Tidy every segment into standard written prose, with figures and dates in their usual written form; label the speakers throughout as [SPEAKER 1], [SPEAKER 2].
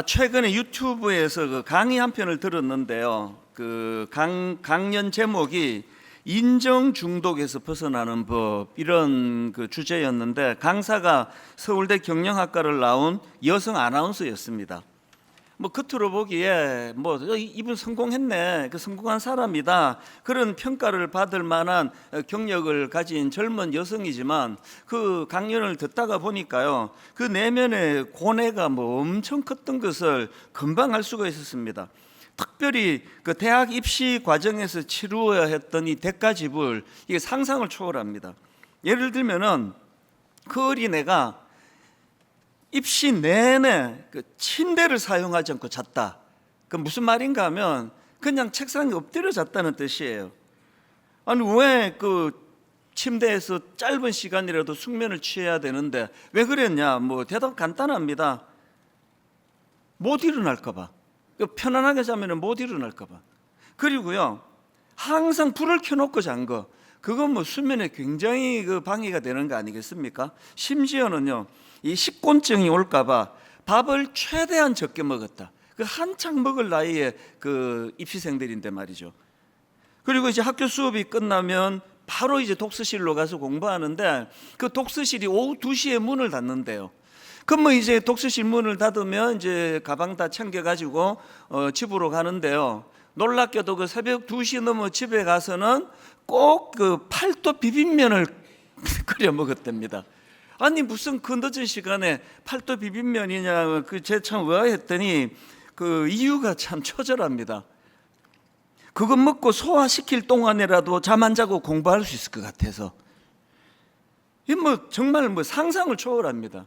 [SPEAKER 1] 최근에 유튜브에서 그 강의 한 편을 들었는데요. 그 강연 제목이 인정 중독에서 벗어나는 법, 이런 그 주제였는데, 강사가 서울대 경영학과를 나온 여성 아나운서였습니다. 뭐 겉으로 보기에 이분 성공했네, 그 성공한 사람이다, 그런 평가를 받을 만한 경력을 가진 젊은 여성이지만, 그 강연을 듣다가 보니까요, 그 내면의 고뇌가 엄청 컸던 것을 금방 알 수가 있었습니다. 특별히 그 대학 입시 과정에서 치루어야 했던 이 대가지불, 이게 상상을 초월합니다. 예를 들면은 그 어린애가 입시 내내 그 침대를 사용하지 않고 잤다. 그 무슨 말인가 하면 그냥 책상에 엎드려 잤다는 뜻이에요. 아니, 왜 그 침대에서 짧은 시간이라도 숙면을 취해야 되는데 왜 그랬냐? 대답 간단합니다. 못 일어날까 봐. 편안하게 자면 못 일어날까 봐. 그리고요, 항상 불을 켜놓고 잔 거, 그건 수면에 굉장히 그 방해가 되는 거 아니겠습니까? 심지어는요, 이 식곤증이 올까 봐 밥을 최대한 적게 먹었다. 그 한창 먹을 나이에 그 입시생들인데 말이죠. 그리고 이제 학교 수업이 끝나면 바로 이제 독서실로 가서 공부하는데, 그 독서실이 오후 2시에 문을 닫는데요. 그럼 이제 독서실 문을 닫으면 이제 가방 다 챙겨가지고 집으로 가는데요. 놀랍게도 그 새벽 2시 넘어 집에 가서는 꼭 그 팔도 비빔면을 끓여 먹었답니다. 아니, 무슨 그 늦은 시간에 팔도 비빔면이냐, 제 참 의아했더니 그 이유가 참 처절합니다. 그거 먹고 소화시킬 동안이라도 잠 안 자고 공부할 수 있을 것 같아서. 이 정말 상상을 초월합니다.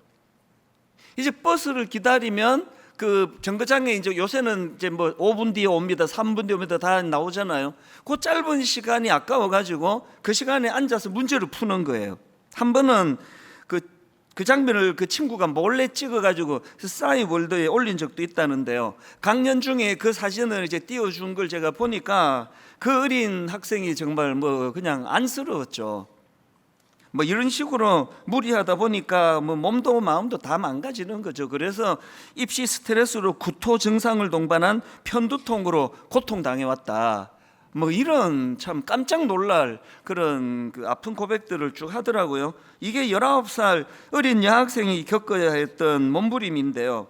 [SPEAKER 1] 이제 버스를 기다리면 그 정거장에 이제 요새는 이제 5분 뒤에 옵니다, 3분 뒤에 옵니다, 다 나오잖아요. 그 짧은 시간이 아까워가지고 그 시간에 앉아서 문제를 푸는 거예요. 한 번은 그 장면을 그 친구가 몰래 찍어가지고 싸이월드에 올린 적도 있다는데요. 강연 중에 그 사진을 이제 띄워준 걸 제가 보니까 그 어린 학생이 정말 그냥 안쓰러웠죠. 이런 식으로 무리하다 보니까 몸도 마음도 다 망가지는 거죠. 그래서 입시 스트레스로 구토 증상을 동반한 편두통으로 고통당해왔다. 이런 참 깜짝 놀랄 그런 그 아픈 고백들을 쭉 하더라고요. 이게 19살 어린 여학생이 겪어야 했던 몸부림인데요.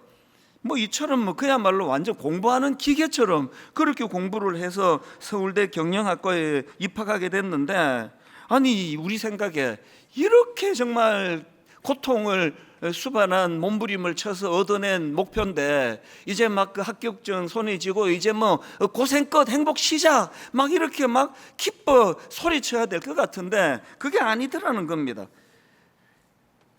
[SPEAKER 1] 이처럼 그야말로 완전 공부하는 기계처럼 그렇게 공부를 해서 서울대 경영학과에 입학하게 됐는데, 아니, 우리 생각에 이렇게 정말 고통을 수반한 몸부림을 쳐서 얻어낸 목표인데, 이제 그 합격증 손에 쥐고 이제 고생껏 행복 시작, 이렇게 기뻐 소리쳐야 될 것 같은데 그게 아니더라는 겁니다.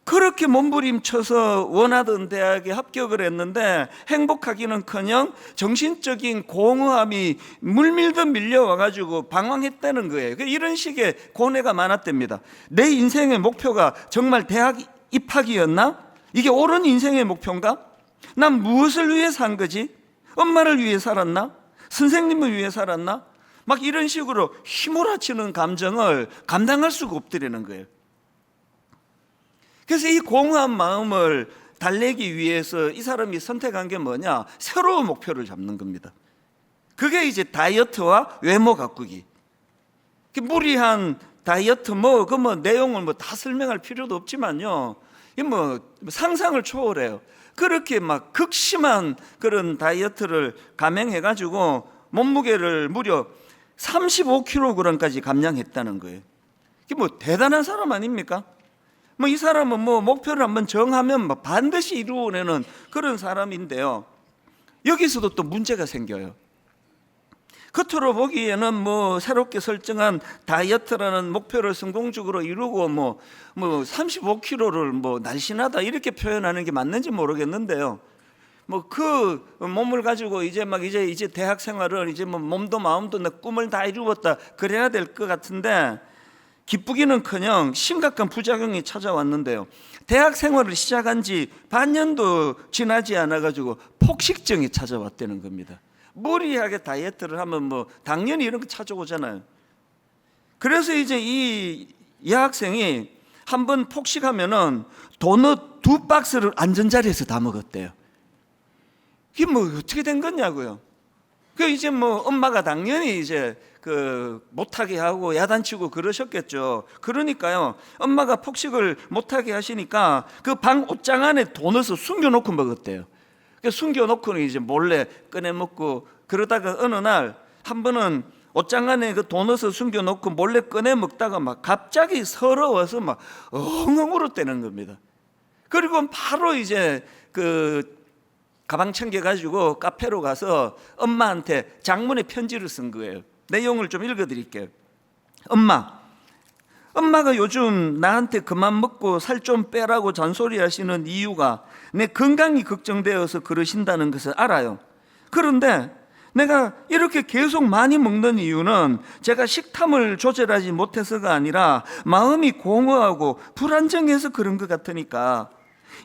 [SPEAKER 1] 그렇게 몸부림 쳐서 원하던 대학에 합격을 했는데 행복하기는커녕 정신적인 공허함이 물밀듯 밀려와가지고 방황했다는 거예요. 이런 식의 고뇌가 많았답니다. 내 인생의 목표가 정말 대학 입학이었나? 이게 옳은 인생의 목표인가? 난 무엇을 위해 산 거지? 엄마를 위해 살았나? 선생님을 위해 살았나? 이런 식으로 휘몰아치는 감정을 감당할 수가 없더라는 거예요. 그래서 이 공허한 마음을 달래기 위해서 이 사람이 선택한 게 뭐냐? 새로운 목표를 잡는 겁니다. 그게 이제 다이어트와 외모 가꾸기. 무리한 다이어트 내용을 다 설명할 필요도 없지만요, 이 상상을 초월해요. 그렇게 극심한 그런 다이어트를 감행해가지고 몸무게를 무려 35kg까지 감량했다는 거예요. 이게 대단한 사람 아닙니까? 이 사람은 목표를 한번 정하면 반드시 이루어내는 그런 사람인데요. 여기서도 또 문제가 생겨요. 겉으로 보기에는 새롭게 설정한 다이어트라는 목표를 성공적으로 이루고 35kg를 날씬하다 이렇게 표현하는 게 맞는지 모르겠는데요. 그 몸을 가지고 이제 대학 생활을 이제 몸도 마음도 내 꿈을 다 이루었다 그래야 될 것 같은데, 기쁘기는커녕 심각한 부작용이 찾아왔는데요. 대학 생활을 시작한 지 반년도 지나지 않아가지고 폭식증이 찾아왔다는 겁니다. 무리하게 다이어트를 하면 당연히 이런 거 찾아오잖아요. 그래서 이제 이 여학생이 한번 폭식하면은 도넛 2박스를 앉은 자리에서 다 먹었대요. 이게 뭐 어떻게 된 거냐고요. 그 이제 뭐 엄마가 당연히 이제 그 못하게 하고 야단치고 그러셨겠죠. 그러니까요, 엄마가 폭식을 못하게 하시니까 그 방 옷장 안에 돈 넣어서 숨겨놓고 먹었대요. 그 숨겨놓고는 이제 몰래 꺼내 먹고, 그러다가 어느 날 한 번은 옷장 안에 그 돈 넣어서 숨겨놓고 몰래 꺼내 먹다가 막 갑자기 서러워서 막 엉엉 울었다는 겁니다. 그리고 바로 이제 그 가방 챙겨가지고 카페로 가서 엄마한테 장문의 편지를 쓴 거예요. 내용을 좀 읽어드릴게요. 엄마가 요즘 나한테 그만 먹고 살 좀 빼라고 잔소리 하시는 이유가 내 건강이 걱정되어서 그러신다는 것을 알아요. 그런데 내가 이렇게 계속 많이 먹는 이유는 제가 식탐을 조절하지 못해서가 아니라 마음이 공허하고 불안정해서 그런 것 같으니까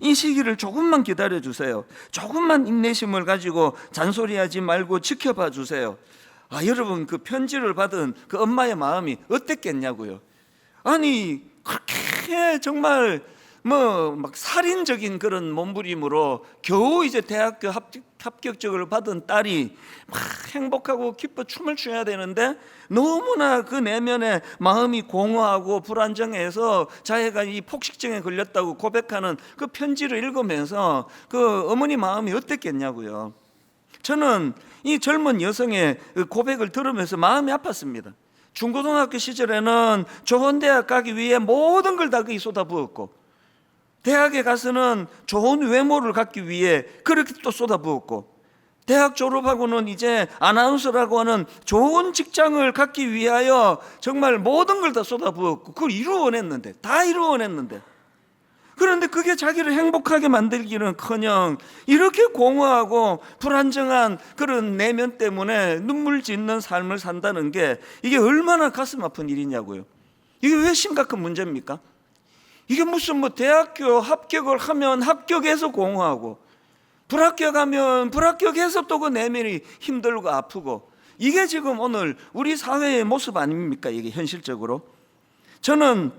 [SPEAKER 1] 이 시기를 조금만 기다려 주세요. 조금만 인내심을 가지고 잔소리하지 말고 지켜봐 주세요. 여러분, 그 편지를 받은 그 엄마의 마음이 어땠겠냐고요. 아니, 그렇게 정말 뭐 막 살인적인 그런 몸부림으로 겨우 이제 대학교 합격증을 받은 딸이 막 행복하고 기뻐 춤을 춰야 되는데 너무나 그 내면에 마음이 공허하고 불안정해서 자기가 이 폭식증에 걸렸다고 고백하는 그 편지를 읽으면서 그 어머니 마음이 어땠겠냐고요. 저는 이 젊은 여성의 고백을 들으면서 마음이 아팠습니다. 중고등학교 시절에는 좋은 대학 가기 위해 모든 걸 다 거기 쏟아부었고, 대학에 가서는 좋은 외모를 갖기 위해 그렇게 또 쏟아부었고, 대학 졸업하고는 이제 아나운서라고 하는 좋은 직장을 갖기 위하여 정말 모든 걸 다 쏟아부었고, 그걸 이루어냈는데, 다 이루어냈는데, 그런데 그게 자기를 행복하게 만들기는커녕 이렇게 공허하고 불안정한 그런 내면 때문에 눈물 짓는 삶을 산다는 게 이게 얼마나 가슴 아픈 일이냐고요. 이게 왜 심각한 문제입니까? 이게 무슨 뭐 대학교 합격을 하면 합격해서 공허하고, 불합격하면 불합격해서 또 그 내면이 힘들고 아프고, 이게 지금 오늘 우리 사회의 모습 아닙니까? 이게 현실적으로. 저는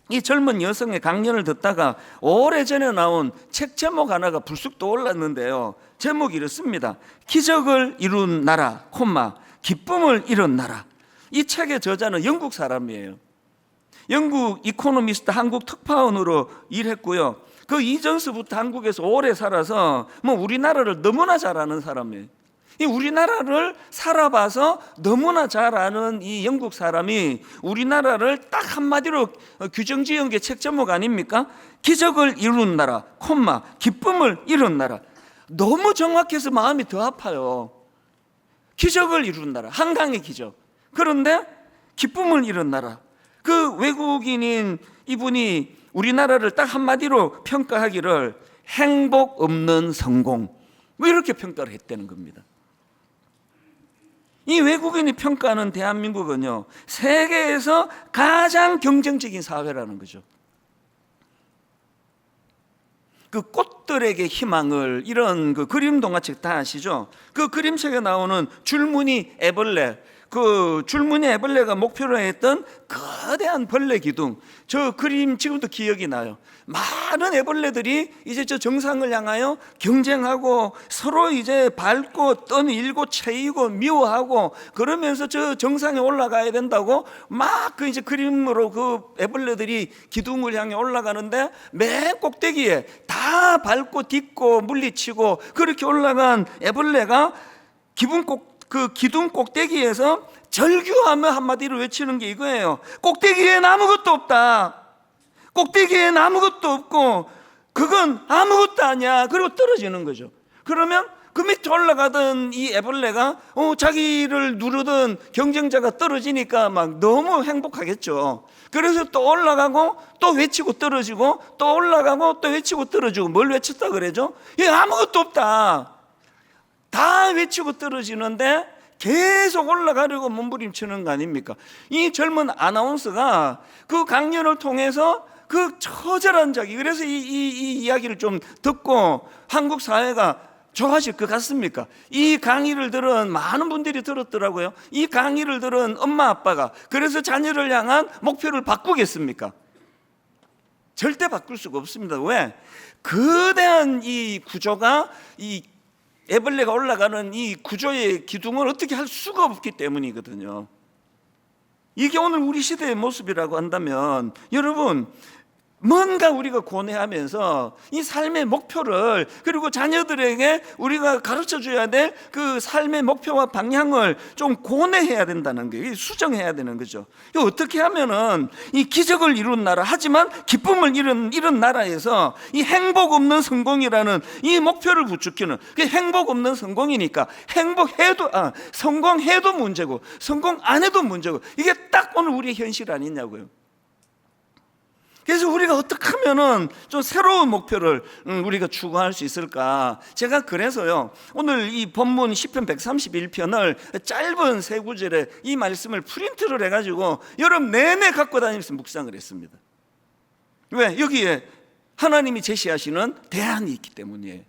[SPEAKER 1] 이 젊은 여성의 강연을 듣다가 오래전에 나온 책 제목 하나가 불쑥 떠올랐는데요. 제목이 이렇습니다. 기적을 이룬 나라, 기쁨을 이룬 나라. 이 책의 저자는 영국 사람이에요. 영국 이코노미스트 한국 특파원으로 일했고요. 그 이전서부터 한국에서 오래 살아서 뭐 우리나라를 너무나 잘 아는 사람이에요. 이 우리나라를 살아봐서 너무나 잘 아는 이 영국 사람이 우리나라를 딱 한마디로 규정 지은 게 책 제목 아닙니까? 기적을 이룬 나라, 기쁨을 이룬 나라. 너무 정확해서 마음이 더 아파요. 기적을 이룬 나라, 한강의 기적. 그런데 기쁨을 이룬 나라. 그 외국인인 이분이 우리나라를 딱 한마디로 평가하기를 행복 없는 성공, 뭐 이렇게 평가를 했다는 겁니다. 이 외국인이 평가하는 대한민국은요, 세계에서 가장 경쟁적인 사회라는 거죠. 그 꽃들에게 희망을, 이런 그 그림 동화책 다 아시죠? 그 그림책에 나오는 줄무늬 애벌레, 그 줄무늬 애벌레가 목표로 했던 거대한 벌레 기둥, 저 그림 지금도 기억이 나요. 많은 애벌레들이 이제 저 정상을 향하여 경쟁하고 서로 이제 밟고 떠밀고 채이고 미워하고 그러면서 저 정상에 올라가야 된다고 막 그 이제 그림으로 그 애벌레들이 기둥을 향해 올라가는데, 맨 꼭대기에 다 밟고 딛고 물리치고 그렇게 올라간 애벌레가 그 기둥 꼭대기에서 절규하며 한마디로 외치는 게 이거예요. 꼭대기엔 아무것도 없다. 꼭대기엔 아무것도 없고 그건 아무것도 아니야. 그리고 떨어지는 거죠. 그러면 그 밑에 올라가던 이 애벌레가 자기를 누르던 경쟁자가 떨어지니까 막 너무 행복하겠죠. 그래서 또 올라가고 또 외치고 떨어지고 또 올라가고 또 외치고 떨어지고. 뭘 외쳤다 그러죠? 아무것도 없다. 다 외치고 떨어지는데 계속 올라가려고 몸부림치는 거 아닙니까? 이 젊은 아나운서가 그 강연을 통해서 그 처절한 자기, 그래서 이 이야기를 좀 듣고 한국 사회가 좋아질 것 같습니까? 이 강의를 들은 많은 분들이 들었더라고요. 이 강의를 들은 엄마 아빠가 그래서 자녀를 향한 목표를 바꾸겠습니까? 절대 바꿀 수가 없습니다. 왜? 거대한 이 구조가 이 애벌레가 올라가는 이 구조의 기둥을 어떻게 할 수가 없기 때문이거든요. 이게 오늘 우리 시대의 모습이라고 한다면 여러분, 뭔가 우리가 고뇌하면서 이 삶의 목표를, 그리고 자녀들에게 우리가 가르쳐줘야 될 그 삶의 목표와 방향을 좀 고뇌해야 된다는 거예요. 수정해야 되는 거죠. 어떻게 하면은 이 기적을 이룬 나라, 하지만 기쁨을 이룬 나라에서 이 행복 없는 성공이라는 이 목표를 부추기는, 그 행복 없는 성공이니까 성공해도 문제고 성공 안 해도 문제고, 이게 딱 오늘 우리의 현실 아니냐고요. 그래서 우리가 어떻게 하면은 좀 새로운 목표를 우리가 추구할 수 있을까? 제가 그래서요, 오늘 이 본문 시편 131편을 짧은 세 구절에 이 말씀을 프린트를 해가지고 여러분 내내 갖고 다니면서 묵상을 했습니다. 왜? 여기에 하나님이 제시하시는 대안이 있기 때문이에요.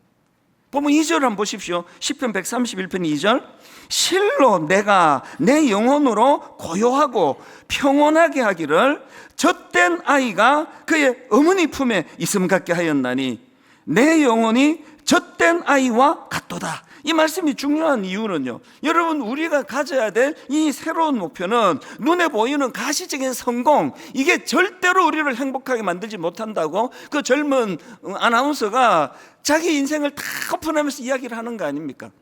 [SPEAKER 1] 본문 2절 한번 보십시오. 시편 131편 2절. 실로 내가 내 영혼으로 고요하고 평온하게 하기를 젖된 아이가 그의 어머니 품에 있음 같게 하였나니 내 영혼이 젖된 아이와 같도다. 이 말씀이 중요한 이유는요, 여러분, 우리가 가져야 될 이 새로운 목표는 눈에 보이는 가시적인 성공, 이게 절대로 우리를 행복하게 만들지 못한다고 그 젊은 아나운서가 자기 인생을 다 오픈하면서 이야기를 하는 거 아닙니까?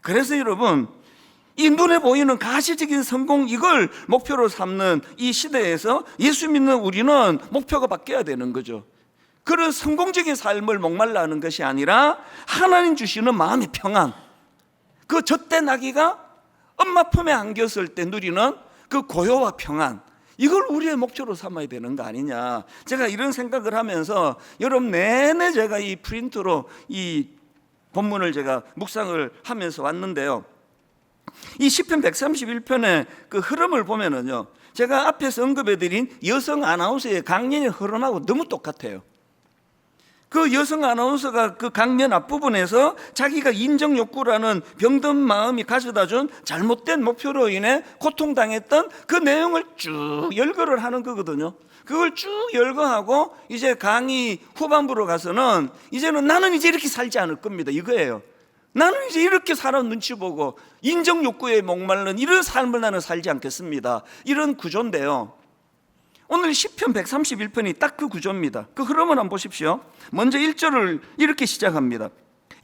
[SPEAKER 1] 그래서 여러분, 이 눈에 보이는 가시적인 성공, 이걸 목표로 삼는 이 시대에서 예수 믿는 우리는 목표가 바뀌어야 되는 거죠. 그런 성공적인 삶을 목말라 하는 것이 아니라 하나님 주시는 마음의 평안, 그 젖된 아기가 엄마 품에 안겼을 때 누리는 그 고요와 평안, 이걸 우리의 목표로 삼아야 되는 거 아니냐. 제가 이런 생각을 하면서 여러분 내내 제가 이 프린트로 이 본문을 제가 묵상을 하면서 왔는데요, 이 시편 131편의 그 흐름을 보면은요, 제가 앞에서 언급해드린 여성 아나운서의 강연의 흐름하고 너무 똑같아요. 그 여성 아나운서가 그 강연 앞부분에서 자기가 인정 욕구라는 병든 마음이 가져다준 잘못된 목표로 인해 고통당했던 그 내용을 쭉 열거를 하는 거거든요. 그걸 쭉 열거하고 이제 강의 후반부로 가서는 이제는 나는 이제 이렇게 살지 않을 겁니다, 이거예요. 나는 이제 이렇게 사람 눈치 보고 인정 욕구에 목마른 이런 삶을 나는 살지 않겠습니다, 이런 구조인데요, 오늘 시편 131편이 딱 그 구조입니다. 그 흐름을 한번 보십시오. 먼저 1절을 이렇게 시작합니다.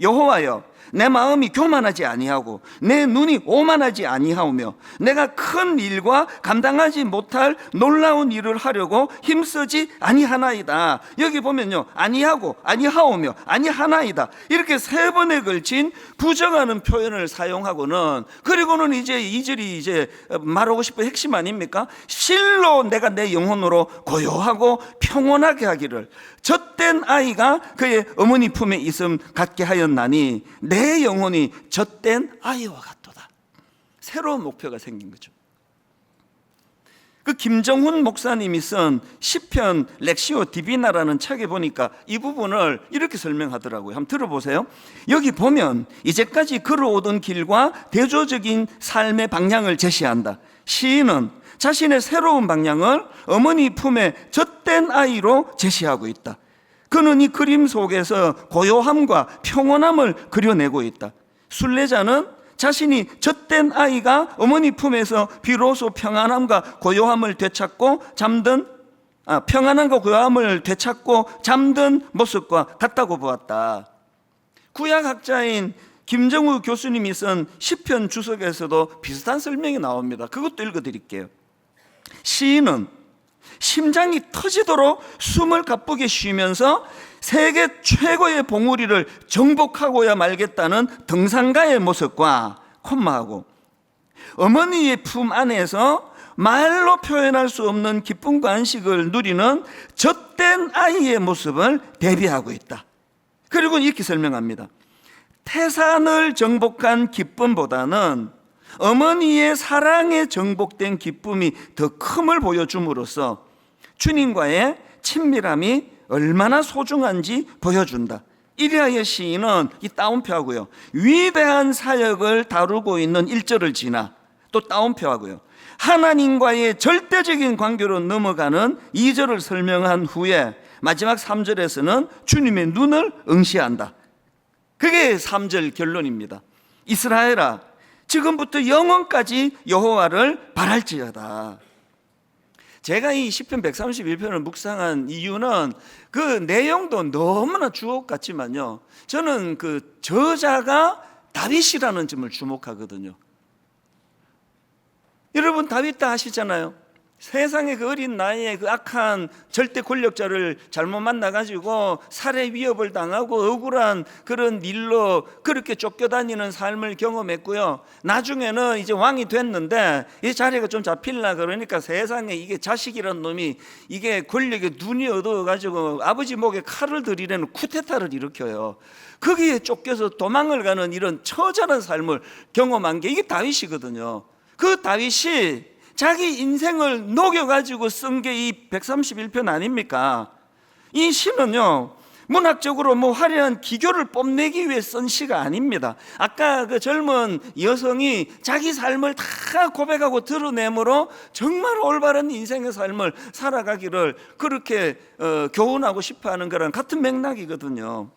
[SPEAKER 1] 여호와여, 내 마음이 교만하지 아니하고 내 눈이 오만하지 아니하오며 내가 큰 일과 감당하지 못할 놀라운 일을 하려고 힘쓰지 아니하나이다. 여기 보면요, 아니하고 아니하오며 아니하나이다, 이렇게 세 번에 걸친 부정하는 표현을 사용하고는, 그리고는 이제 2절이 이제 말하고 싶은 핵심 아닙니까? 실로 내가 내 영혼으로 고요하고 평온하게 하기를 젖된 아이가 그의 어머니 품에 있음 같게 하였나니 내 영혼이 젖된 아이와 같도다. 새로운 목표가 생긴 거죠. 그 김정훈 목사님이 쓴 시편 렉시오 디비나라는 책에 보니까 이 부분을 이렇게 설명하더라고요. 한번 들어보세요. 여기 보면 이제까지 걸어오던 길과 대조적인 삶의 방향을 제시한다. 시인은 자신의 새로운 방향을 어머니 품에 젖된 아이로 제시하고 있다. 그는 이 그림 속에서 고요함과 평온함을 그려내고 있다. 순례자는 자신이 젖된 아이가 어머니 품에서 비로소 평안함과 고요함을 되찾고 잠든 모습과 같다고 보았다. 구약학자인 김정우 교수님이 쓴 시편 주석에서도 비슷한 설명이 나옵니다. 그것도 읽어드릴게요. 시인은 심장이 터지도록 숨을 가쁘게 쉬면서 세계 최고의 봉우리를 정복하고야 말겠다는 등산가의 모습과 콤마하고 어머니의 품 안에서 말로 표현할 수 없는 기쁨과 안식을 누리는 젖된 아이의 모습을 대비하고 있다. 그리고 이렇게 설명합니다. 태산을 정복한 기쁨보다는 어머니의 사랑에 정복된 기쁨이 더 큼을 보여줌으로써 주님과의 친밀함이 얼마나 소중한지 보여준다. 이리하여 시인은 이 따옴표하고요, 위대한 사역을 다루고 있는 1절을 지나 또 따옴표하고요, 하나님과의 절대적인 관계로 넘어가는 2절을 설명한 후에 마지막 3절에서는 주님의 눈을 응시한다. 그게 3절 결론입니다. 이스라엘아, 지금부터 영원까지 여호와를 바랄지어다. 제가 이 시편 131편을 묵상한 이유는 그 내용도 너무나 주옥 같지만요, 저는 그 저자가 다윗이라는 점을 주목하거든요. 여러분, 다윗 다 아시잖아요. 세상의 그 어린 나이에 그 악한 절대 권력자를 잘못 만나가지고 살해 위협을 당하고 억울한 그런 일로 그렇게 쫓겨다니는 삶을 경험했고요. 나중에는 이제 왕이 됐는데 이 자리가 좀 잡힐라 그러니까 세상에 이게 자식이란 놈이 이게 권력에 눈이 어두워가지고 아버지 목에 칼을 들이려는 쿠데타를 일으켜요. 거기에 쫓겨서 도망을 가는 이런 처절한 삶을 경험한 게 이게 다윗이거든요. 그 다윗이 자기 인생을 녹여가지고 쓴 게 이 131편 아닙니까? 이 시는요, 문학적으로 뭐 화려한 기교를 뽐내기 위해 쓴 시가 아닙니다. 아까 그 젊은 여성이 자기 삶을 다 고백하고 드러내므로 정말 올바른 인생의 삶을 살아가기를 그렇게 교훈하고 싶어하는 거랑 같은 맥락이거든요.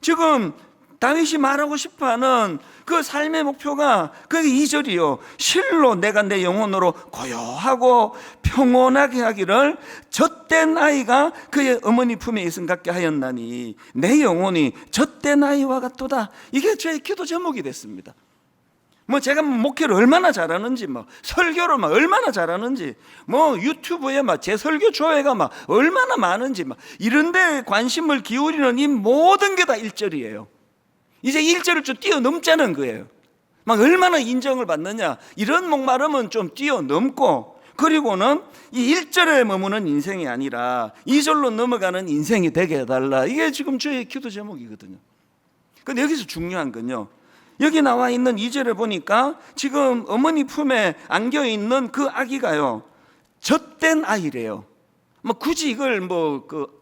[SPEAKER 1] 지금 다윗이 말하고 싶어하는 그 삶의 목표가 그게 2절이요. 실로 내가 내 영혼으로 고요하고 평온하게 하기를 젖된 아이가 그의 어머니 품에 있음 같게 하였나니 내 영혼이 젖된 아이와 같도다. 이게 제 기도 제목이 됐습니다. 뭐 제가 목회를 얼마나 잘하는지, 뭐 설교를 막 얼마나 잘하는지, 뭐 유튜브에 막 제 설교 조회가 막 얼마나 많은지, 막 이런데 관심을 기울이는 이 모든 게 다 1절이에요. 이제 1절을 좀 뛰어넘자는 거예요. 막 얼마나 인정을 받느냐, 이런 목마름은 좀 뛰어넘고, 그리고는 이 1절에 머무는 인생이 아니라 2절로 넘어가는 인생이 되게 해달라. 이게 지금 저의 기도 제목이거든요. 근데 여기서 중요한 건요, 여기 나와 있는 2절에 보니까 지금 어머니 품에 안겨 있는 그 아기가요, 젖된 아이래요. 뭐 굳이 이걸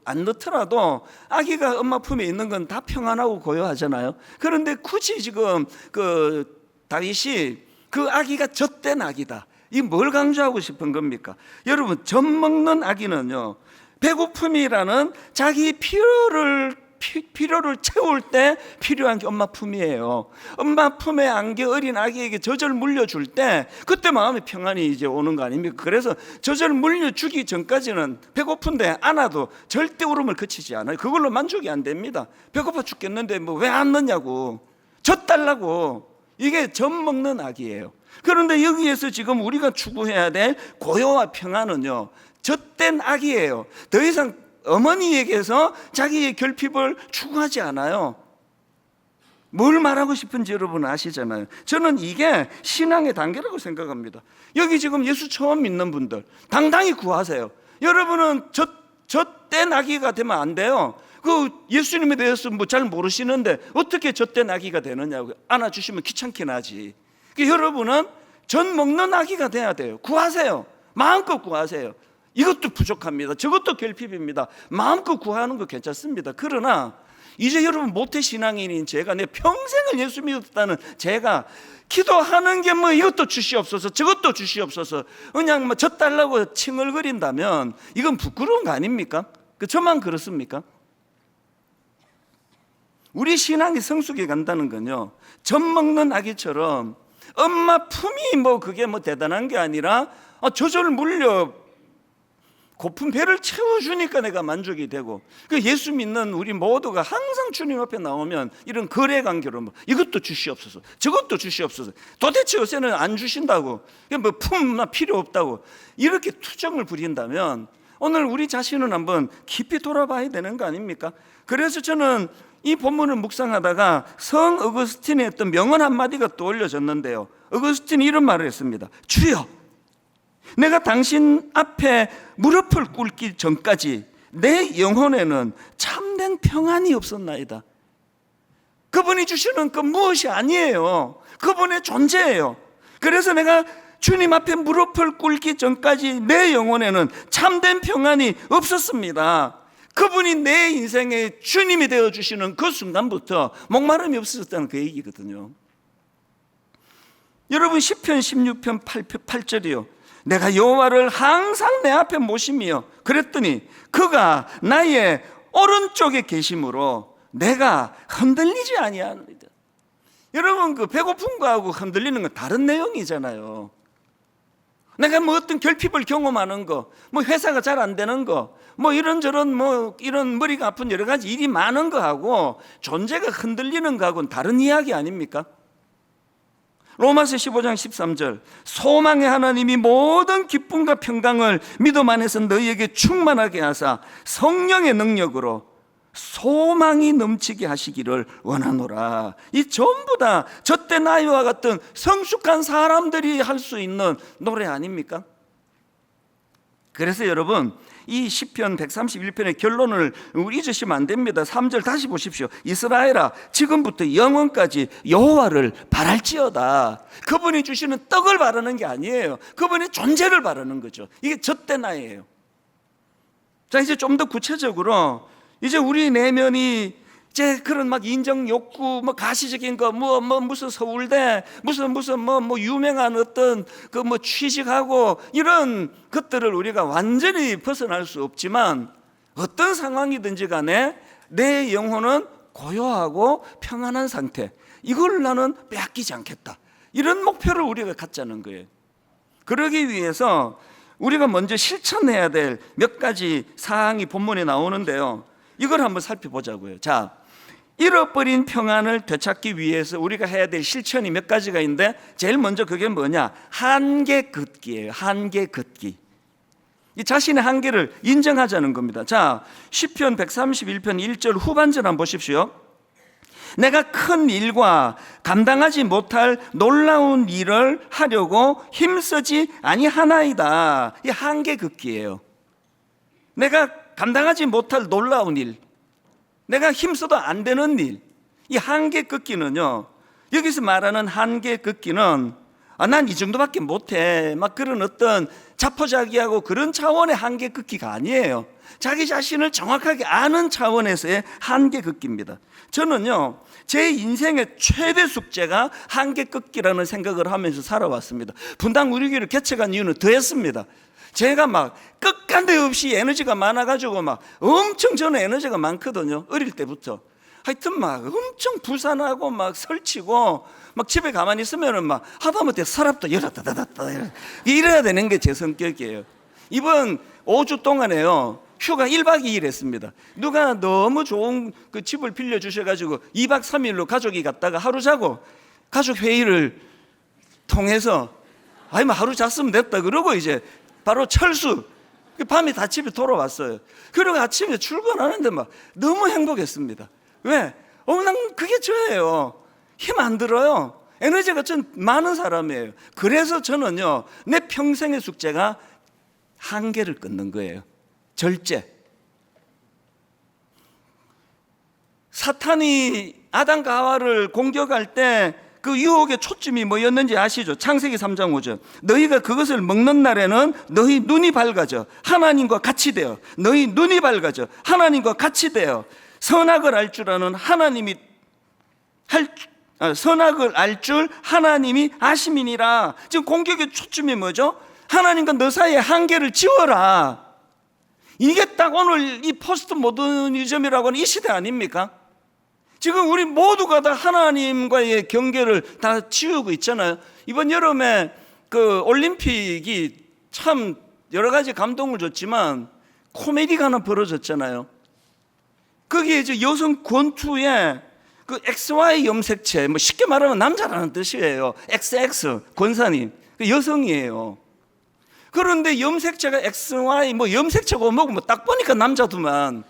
[SPEAKER 1] 안 넣더라도 아기가 엄마 품에 있는 건 다 평안하고 고요하잖아요. 그런데 굳이 지금 그 다윗이 그 아기가 젖된 아기다, 이 뭘 강조하고 싶은 겁니까? 여러분, 젖 먹는 아기는요, 배고픔이라는 자기 필요를 채울 때 필요한 게 엄마 품이에요. 엄마 품에 안겨 어린 아기에게 젖을 물려줄 때 그때 마음의 평안이 이제 오는 거 아닙니까? 그래서 젖을 물려주기 전까지는 배고픈데 안아도 절대 울음을 그치지 않아요. 그걸로 만족이 안 됩니다. 배고파 죽겠는데 뭐 왜 안 넣냐고, 젖 달라고. 이게 젖 먹는 아기예요. 그런데 여기에서 지금 우리가 추구해야 될 고요와 평안은요, 젖된 아기예요. 더 이상 어머니에게서 자기의 결핍을 추구하지 않아요. 뭘 말하고 싶은지 여러분 아시잖아요. 저는 이게 신앙의 단계라고 생각합니다. 여기 지금 예수 처음 믿는 분들 당당히 구하세요. 여러분은 젖된 아기가 되면 안 돼요. 그 예수님에 대해서 뭐 잘 모르시는데 어떻게 젖된 아기가 되느냐고 안아주시면 귀찮긴 하지. 여러분은 젖 먹는 아기가 돼야 돼요. 구하세요. 마음껏 구하세요. 이것도 부족합니다. 저것도 결핍입니다. 마음껏 구하는 거 괜찮습니다. 그러나 이제 여러분 모태신앙인인 제가, 내 평생을 예수 믿었다는 제가 기도하는 게 뭐 이것도 주시옵소서 저것도 주시옵소서 그냥 뭐 젖 달라고 칭얼거린다면 이건 부끄러운 거 아닙니까? 저만 그렇습니까? 우리 신앙이 성숙해 간다는 건요, 젖 먹는 아기처럼 엄마 품이 뭐 그게 뭐 대단한 게 아니라 젖을 물려 고픈 배를 채워주니까 내가 만족이 되고, 예수 믿는 우리 모두가 항상 주님 앞에 나오면 이런 거래 관계로 뭐 이것도 주시옵소서 저것도 주시옵소서, 도대체 요새는 안 주신다고, 뭐 품나 필요 없다고 이렇게 투정을 부린다면 오늘 우리 자신은 한번 깊이 돌아봐야 되는 거 아닙니까? 그래서 저는 이 본문을 묵상하다가 성 어거스틴의 어떤 명언 한마디가 떠올려졌는데요, 어거스틴이 이런 말을 했습니다. 주여, 내가 당신 앞에 무릎을 꿇기 전까지 내 영혼에는 참된 평안이 없었나이다. 그분이 주시는 그 무엇이 아니에요. 그분의 존재예요. 그래서 내가 주님 앞에 무릎을 꿇기 전까지 내 영혼에는 참된 평안이 없었습니다. 그분이 내 인생의 주님이 되어주시는 그 순간부터 목마름이 없어졌다는 그 얘기거든요. 여러분, 시편 16편 8절이요. 내가 여호와를 항상 내 앞에 모시며 그랬더니 그가 나의 오른쪽에 계심으로 내가 흔들리지 아니하느니라. 여러분, 그 배고픈 거하고 흔들리는 건 다른 내용이잖아요. 내가 뭐 어떤 결핍을 경험하는 거, 뭐 회사가 잘 안 되는 거, 뭐 이런저런 뭐 이런 머리가 아픈 여러 가지 일이 많은 거하고 존재가 흔들리는 거하고는 다른 이야기 아닙니까? 로마서 15장 13절, 소망의 하나님이 모든 기쁨과 평강을 믿음 안에서 너희에게 충만하게 하사 성령의 능력으로 소망이 넘치게 하시기를 원하노라. 이 전부 다 저때 나이와 같은 성숙한 사람들이 할 수 있는 노래 아닙니까? 그래서 여러분, 이 시편 131편의 결론을 잊으시면 안 됩니다. 3절 다시 보십시오. 이스라엘아, 지금부터 영원까지 여호와를 바랄지어다. 그분이 주시는 떡을 바라는 게 아니에요. 그분의 존재를 바라는 거죠. 이게 저때 나이예요. 자, 이제 좀 더 구체적으로, 이제 우리 내면이 이제 그런 막 인정 욕구, 뭐 가시적인 거, 무슨 서울대, 무슨 유명한 어떤 그 뭐 취직하고 이런 것들을 우리가 완전히 벗어날 수 없지만, 어떤 상황이든지 간에 내 영혼은 고요하고 평안한 상태, 이걸 나는 빼앗기지 않겠다. 이런 목표를 우리가 갖자는 거예요. 그러기 위해서 우리가 먼저 실천해야 될 몇 가지 사항이 본문에 나오는데요. 이걸 한번 살펴보자고요. 자, 잃어버린 평안을 되찾기 위해서 우리가 해야 될 실천이 몇 가지가 있는데, 제일 먼저 그게 뭐냐? 한계 걷기예요. 한계 걷기. 이 자신의 한계를 인정하자는 겁니다. 자, 시편 131편 1절 후반절 한번 보십시오. 내가 큰 일과 감당하지 못할 놀라운 일을 하려고 힘쓰지 아니하나이다. 이 한계 걷기예요. 내가 감당하지 못할 놀라운 일, 내가 힘써도 안 되는 일, 이 한계 걷기는요, 여기서 말하는 한계 걷기는 난 이 정도밖에 못해, 막 그런 어떤 자포자기하고 그런 차원의 한계 걷기가 아니에요. 자기 자신을 정확하게 아는 차원에서의 한계 걷기입니다. 저는요, 제 인생의 최대 숙제가 한계 걷기라는 생각을 하면서 살아왔습니다. 분당 우리 교회를 개척한 이유는 더했습니다. 제가 막 끝간데 없이 에너지가 많아가지고 막 엄청 저는 에너지가 많거든요. 어릴 때부터. 하여튼 막 엄청 부산하고 막 설치고 막 집에 가만히 있으면은 막 하다못해 서랍도 열었다다다다 이래야 되는 게 제 성격이에요. 이번 5주 동안에요, 휴가 1박 2일 했습니다. 누가 너무 좋은 그 집을 빌려주셔가지고 2박 3일로 가족이 갔다가 하루 자고 가족 회의를 통해서 뭐 하루 잤으면 됐다 그러고 이제 바로 철수. 밤에 다 집에 돌아왔어요. 그리고 아침에 출근하는데 막 너무 행복했습니다. 왜? 난 그게 저예요. 힘 안 들어요. 에너지가 좀 많은 사람이에요. 그래서 저는요, 내 평생의 숙제가 한계를 끊는 거예요. 절제. 사탄이 아담과 하와를 공격할 때 그 유혹의 초점이 뭐였는지 아시죠? 창세기 3장 5절. 너희가 그것을 먹는 날에는 너희 눈이 밝아져 하나님과 같이 되어, 너희 눈이 밝아져 하나님과 같이 되어 선악을 알 줄 아는 하나님이 선악을 알 줄 하나님이 아심이니라. 지금 공격의 초점이 뭐죠? 하나님과 너 사이의 한계를 지워라. 이게 딱 오늘 이 포스트 모더니즘이라고 하는 이 시대 아닙니까? 지금 우리 모두가 다 하나님과의 경계를 다 지우고 있잖아요. 이번 여름에 그 올림픽이 참 여러 가지 감동을 줬지만 코미디가 하나 벌어졌잖아요. 거기에 이제 여성 권투에 그 XY 염색체, 뭐 쉽게 말하면 남자라는 뜻이에요. XX 권사님, 그 여성이에요. 그런데 염색체가 XY, 뭐 염색체고 뭐고 뭐 딱 보니까 남자도만.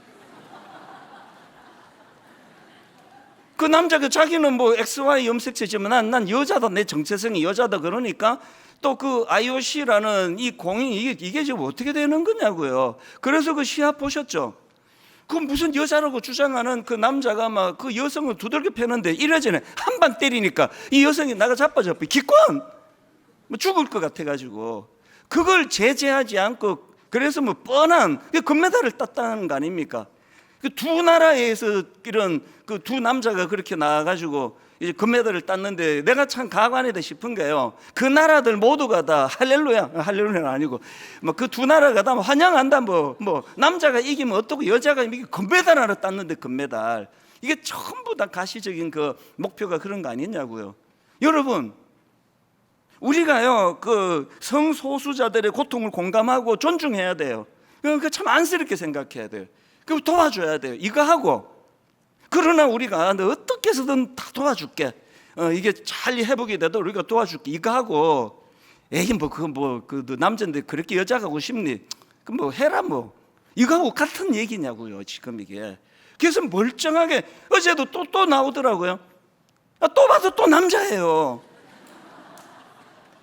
[SPEAKER 1] 그 남자가 자기는 뭐 XY 염색체지만 난 여자다, 내 정체성이 여자다 그러니까 또 그 IOC라는 이 공이 이게 지금 어떻게 되는 거냐고요. 그래서 그 시합 보셨죠? 그 무슨 여자라고 주장하는 그 남자가 막 그 여성을 두들겨 패는데 1회 전에 한 방 때리니까 이 여성이 나가 자빠져 기권! 뭐 죽을 것 같아가지고 그걸 제재하지 않고, 그래서 뭐 뻔한 금메달을 땄다는 거 아닙니까? 그 두 나라에서 이런 그 두 남자가 그렇게 나와가지고
[SPEAKER 2] 이제 금메달을 땄는데 내가 참 가관이다 싶은 게요. 그 나라들 모두가 다 할렐루야, 할렐루야는 아니고 뭐 그 두 나라가 다 환영한다. 뭐 남자가 이기면 어떻고 여자가 이기면 금메달 하나 땄는데 금메달. 이게 전부 다 가시적인 그 목표가 그런 거 아니냐고요. 여러분, 우리가요 그 성소수자들의 고통을 공감하고 존중해야 돼요. 그 참 안쓰럽게 생각해야 돼요. 그 도와줘야 돼요. 이거 하고. 그러나 우리가 너 어떻게 해서든 다 도와줄게. 이게 잘 회복이 돼도 우리가 도와줄게. 이거 하고 에이 그 남자인데 그렇게 여자 가고 싶니? 그 뭐 해라 뭐. 이거 하고 같은 얘기냐고요 지금 이게. 그래서 멀쩡하게 어제도 또 나오더라고요. 또 봐도 또 남자예요.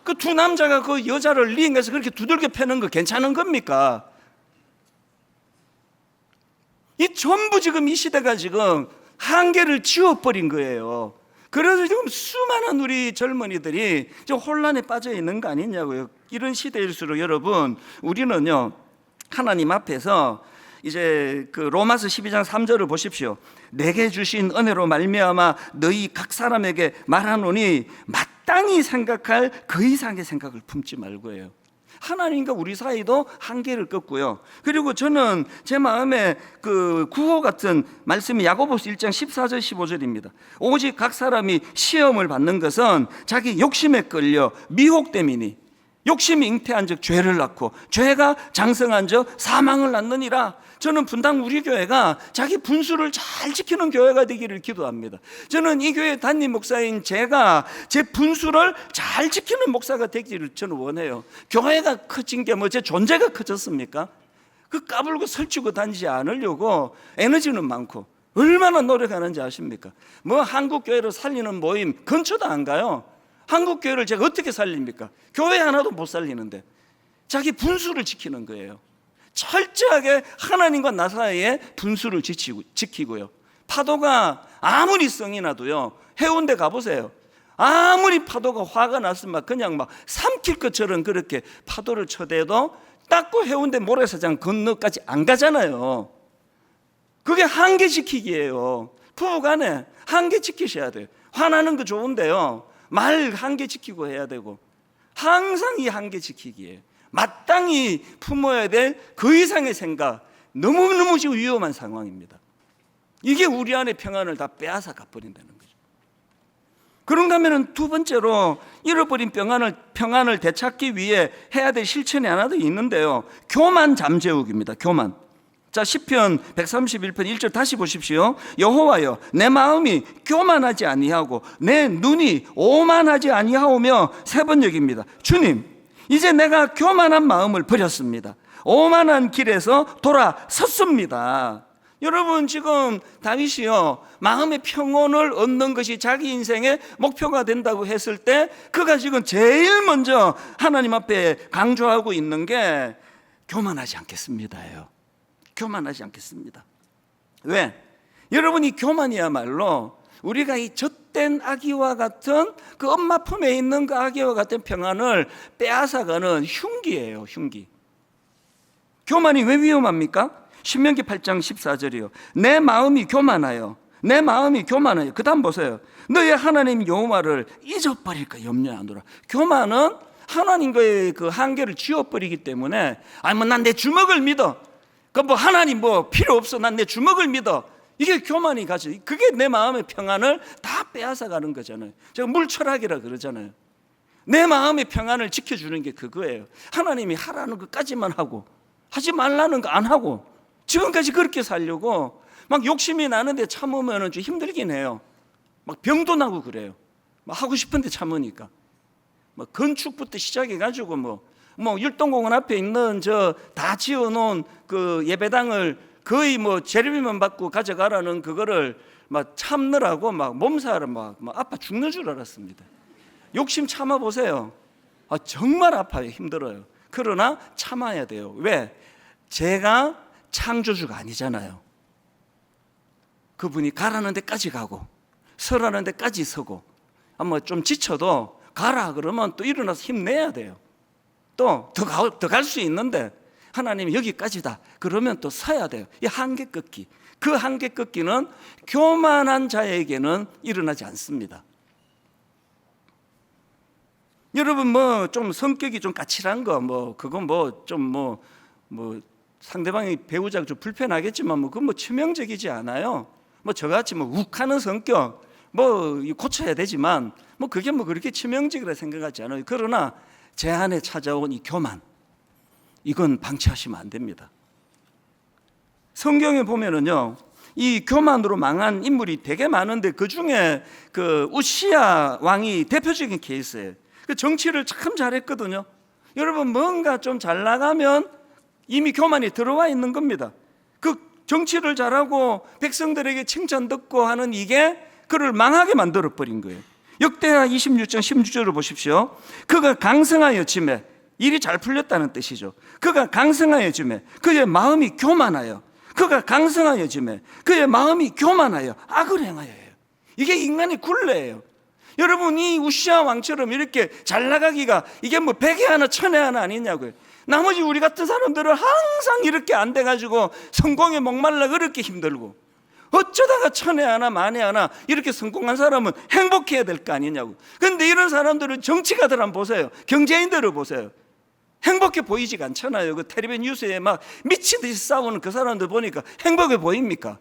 [SPEAKER 2] 그 두 남자가 그 여자를 링에서 그렇게 두들겨 패는 거 괜찮은 겁니까? 이 전부 지금 이 시대가 지금 한계를 지워버린 거예요. 그래서 지금 수많은 우리 젊은이들이 지금 혼란에 빠져 있는 거 아니냐고요. 이런 시대일수록 여러분, 우리는요 하나님 앞에서 이제 그 로마서 12장 3절을 보십시오. 내게 주신 은혜로 말미암아 너희 각 사람에게 말하노니 마땅히 생각할 그 이상의 생각을 품지 말고요. 하나님과 우리 사이도 한계를 꺾고요. 그리고 저는 제 마음에 그 구호 같은 말씀이 야고보서 1장 14절 15절입니다. 오직 각 사람이 시험을 받는 것은 자기 욕심에 끌려 미혹됨이니 욕심이 잉태한 즉 죄를 낳고 죄가 장성한 즉 사망을 낳느니라. 저는 분당 우리 교회가 자기 분수를 잘 지키는 교회가 되기를 기도합니다. 저는 이 교회 담임 목사인 제가 제 분수를 잘 지키는 목사가 되기를 저는 원해요. 교회가 커진 게 뭐 제 존재가 커졌습니까? 그 까불고 설치고 다니지 않으려고 에너지는 많고 얼마나 노력하는지 아십니까? 뭐 한국 교회를 살리는 모임 근처도 안 가요. 한국 교회를 제가 어떻게 살립니까? 교회 하나도 못 살리는데 자기 분수를 지키는 거예요. 철저하게 하나님과 나 사이에 분수를 지키고요. 파도가 아무리 성이 나도요, 해운대 가보세요. 아무리 파도가 화가 났으면 그냥 막 삼킬 것처럼 그렇게 파도를 쳐대도 닦고 해운대 모래사장 건너까지 안 가잖아요. 그게 한계 지키기예요. 부부간에 한계 지키셔야 돼요. 화나는 거 좋은데요, 말 한계 지키고 해야 되고 항상 이 한계 지키기예요. 마땅히 품어야 될 그 이상의 생각, 너무너무 지금 위험한 상황입니다. 이게 우리 안의 평안을 다 빼앗아 가버린다는 거죠. 그런가 하면 두 번째로 잃어버린 평안을 되찾기 위해 해야 될 실천이 하나 더 있는데요, 교만 잠재우기입니다. 교만. 자, 시편 131편 1절 다시 보십시오. 여호와여, 내 마음이 교만하지 아니하고 내 눈이 오만하지 아니하오며. 세 번 여깁니다. 주님, 이제 내가 교만한 마음을 버렸습니다. 오만한 길에서 돌아섰습니다. 여러분, 지금 다윗이요, 마음의 평온을 얻는 것이 자기 인생의 목표가 된다고 했을 때 그가 지금 제일 먼저 하나님 앞에 강조하고 있는 게 교만하지 않겠습니다예요. 교만하지 않겠습니다. 왜? 여러분이 교만이야말로 우리가 이 젖된 아기와 같은 그 엄마 품에 있는 그 아기와 같은 평안을 빼앗아가는 흉기예요. 흉기. 교만이 왜 위험합니까? 신명기 8장 14절이요. 내 마음이 교만하여, 내 마음이 교만하여. 그 다음 보세요. 너의 하나님 여호와를 잊어버릴까 염려하노라. 교만은 하나님과의 그 한계를 지워버리기 때문에, 아니 뭐 난 내 주먹을 믿어, 그 뭐 하나님 뭐 필요 없어, 난 내 주먹을 믿어, 이게 교만이 가져. 그게 내 마음의 평안을 다 빼앗아가는 거잖아요. 제가 물철학이라 그러잖아요. 내 마음의 평안을 지켜주는 게 그거예요. 하나님이 하라는 것까지만 하고 하지 말라는 거 안 하고 지금까지 그렇게 살려고 막 욕심이 나는데 참으면 좀 힘들긴 해요. 막 병도 나고 그래요. 막 하고 싶은데 참으니까. 뭐 건축부터 시작해가지고 뭐 율동공원 앞에 있는 저 다 지어놓은 그 예배당을 거의 뭐 재료비만 받고 가져가라는 그거를 막 참느라고 막 몸살을 막 아파 죽는 줄 알았습니다. 욕심 참아 보세요. 정말 아파요. 힘들어요. 그러나 참아야 돼요. 왜? 제가 창조주가 아니잖아요. 그분이 가라는 데까지 가고 서라는 데까지 서고, 뭐 좀 지쳐도 가라 그러면 또 일어나서 힘내야 돼요. 또 더 갈 수 있는데 하나님이 여기까지다 그러면 또 서야 돼요. 이 한계 꺾기. 그 한계 꺾기는 교만한 자에게는 일어나지 않습니다. 여러분 뭐 좀 성격이 좀 까칠한 거 그건 상대방이 배우자가 좀 불편하겠지만 그건 치명적이지 않아요. 저같이 욱하는 성격 고쳐야 되지만 그게 그렇게 치명적이라 생각하지 않아요. 그러나 제 안에 찾아온 이 교만, 이건 방치하시면 안 됩니다. 성경에 보면은요, 이 교만으로 망한 인물이 되게 많은데 그 중에 그 우시야 왕이 대표적인 케이스예요. 그 정치를 참 잘했거든요. 여러분 뭔가 좀 잘 나가면 이미 교만이 들어와 있는 겁니다. 그 정치를 잘하고 백성들에게 칭찬 듣고 하는 이게 그를 망하게 만들어 버린 거예요. 역대하 26장 16절을 보십시오. 그가 강성하여짐에, 일이 잘 풀렸다는 뜻이죠. 그가 강성하여짐에 그의 마음이 교만하여, 그가 강성하여짐에 그의 마음이 교만하여 악을 행하여요. 이게 인간의 굴레예요. 여러분 이 우시야 왕처럼 이렇게 잘 나가기가 이게 백에 하나 천에 하나 아니냐고요. 나머지 우리 같은 사람들은 항상 이렇게 안 돼가지고 성공에 목말라 그렇게 힘들고, 어쩌다가 천에 하나 만에 하나 이렇게 성공한 사람은 행복해야 될 거 아니냐고. 그런데 이런 사람들은 정치가들 한번 보세요. 경제인들을 보세요. 행복해 보이지가 않잖아요. 그 텔레비전 뉴스에 막 미친 듯이 싸우는 그 사람들 보니까 행복해 보입니까?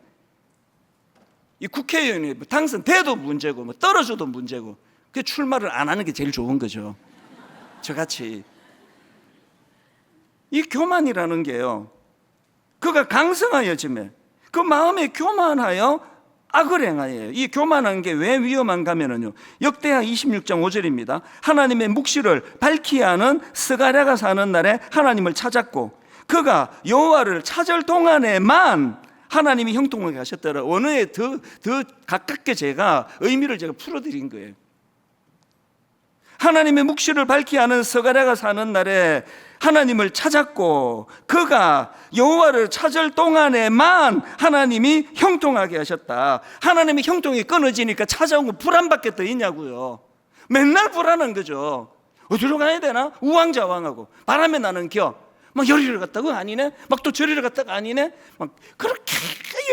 [SPEAKER 2] 이 국회의원이 당선돼도 문제고 떨어져도 문제고, 그 출마를 안 하는 게 제일 좋은 거죠. 저같이 이 교만이라는 게요, 그가 강성하여짐에 그 마음에 교만하여 악을 행하여요. 이 교만한 게 왜 위험한가 하면요, 역대하 26장 5절입니다. 하나님의 묵시를 밝히 하는 스가랴가 사는 날에 하나님을 찾았고 그가 여호와를 찾을 동안에만 하나님이 형통하게 하셨더라. 언어에 더 가깝게 제가 의미를 풀어드린 거예요. 하나님의 묵시를 밝히 하는 스가랴가 사는 날에 하나님을 찾았고 그가 여호와를 찾을 동안에만 하나님이 형통하게 하셨다. 하나님이 형통이 끊어지니까 찾아온 거 불안밖에 더 있냐고요. 맨날 불안한 거죠. 어디로 가야 되나? 우왕좌왕하고 바람에 나는 겨. 여리를 갔다고 아니네. 또 저리를 갔다가 아니네. 그렇게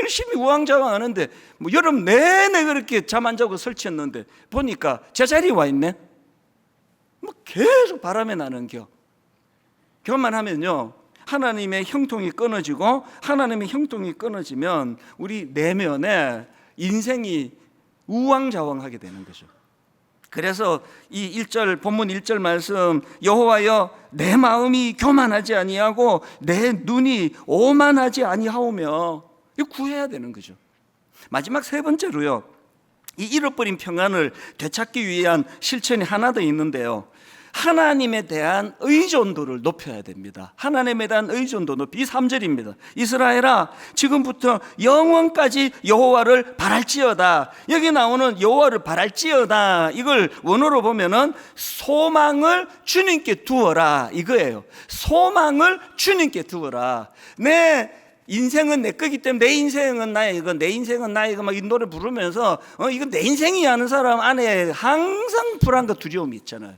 [SPEAKER 2] 열심히 우왕좌왕 하는데 여름 내내 그렇게 잠 안 자고 설치했는데 보니까 제자리에 와 있네. 계속 바람에 나는 겨. 교만하면요, 하나님의 형통이 끊어지고, 하나님의 형통이 끊어지면 우리 내면에 인생이 우왕좌왕하게 되는 거죠. 그래서 이 1절 본문 1절 말씀, 여호와여 내 마음이 교만하지 아니하고 내 눈이 오만하지 아니하오며, 이거 구해야 되는 거죠. 마지막 세 번째로요, 이 잃어버린 평안을 되찾기 위한 실천이 하나 더 있는데요, 하나님에 대한 의존도를 높여야 됩니다. 하나님에 대한 의존도 높이. 이 3절입니다. 이스라엘아 지금부터 영원까지 여호와를 바랄지어다. 여기 나오는 여호와를 바랄지어다, 이걸 원어로 보면은 소망을 주님께 두어라 이거예요. 소망을 주님께 두어라. 내 인생은 내 거기 때문에 내 인생은 나의 이거, 내 인생은 나의 이거 이 노래 부르면서 이거 내 인생이 하는 사람 안에 항상 불안과 두려움이 있잖아요.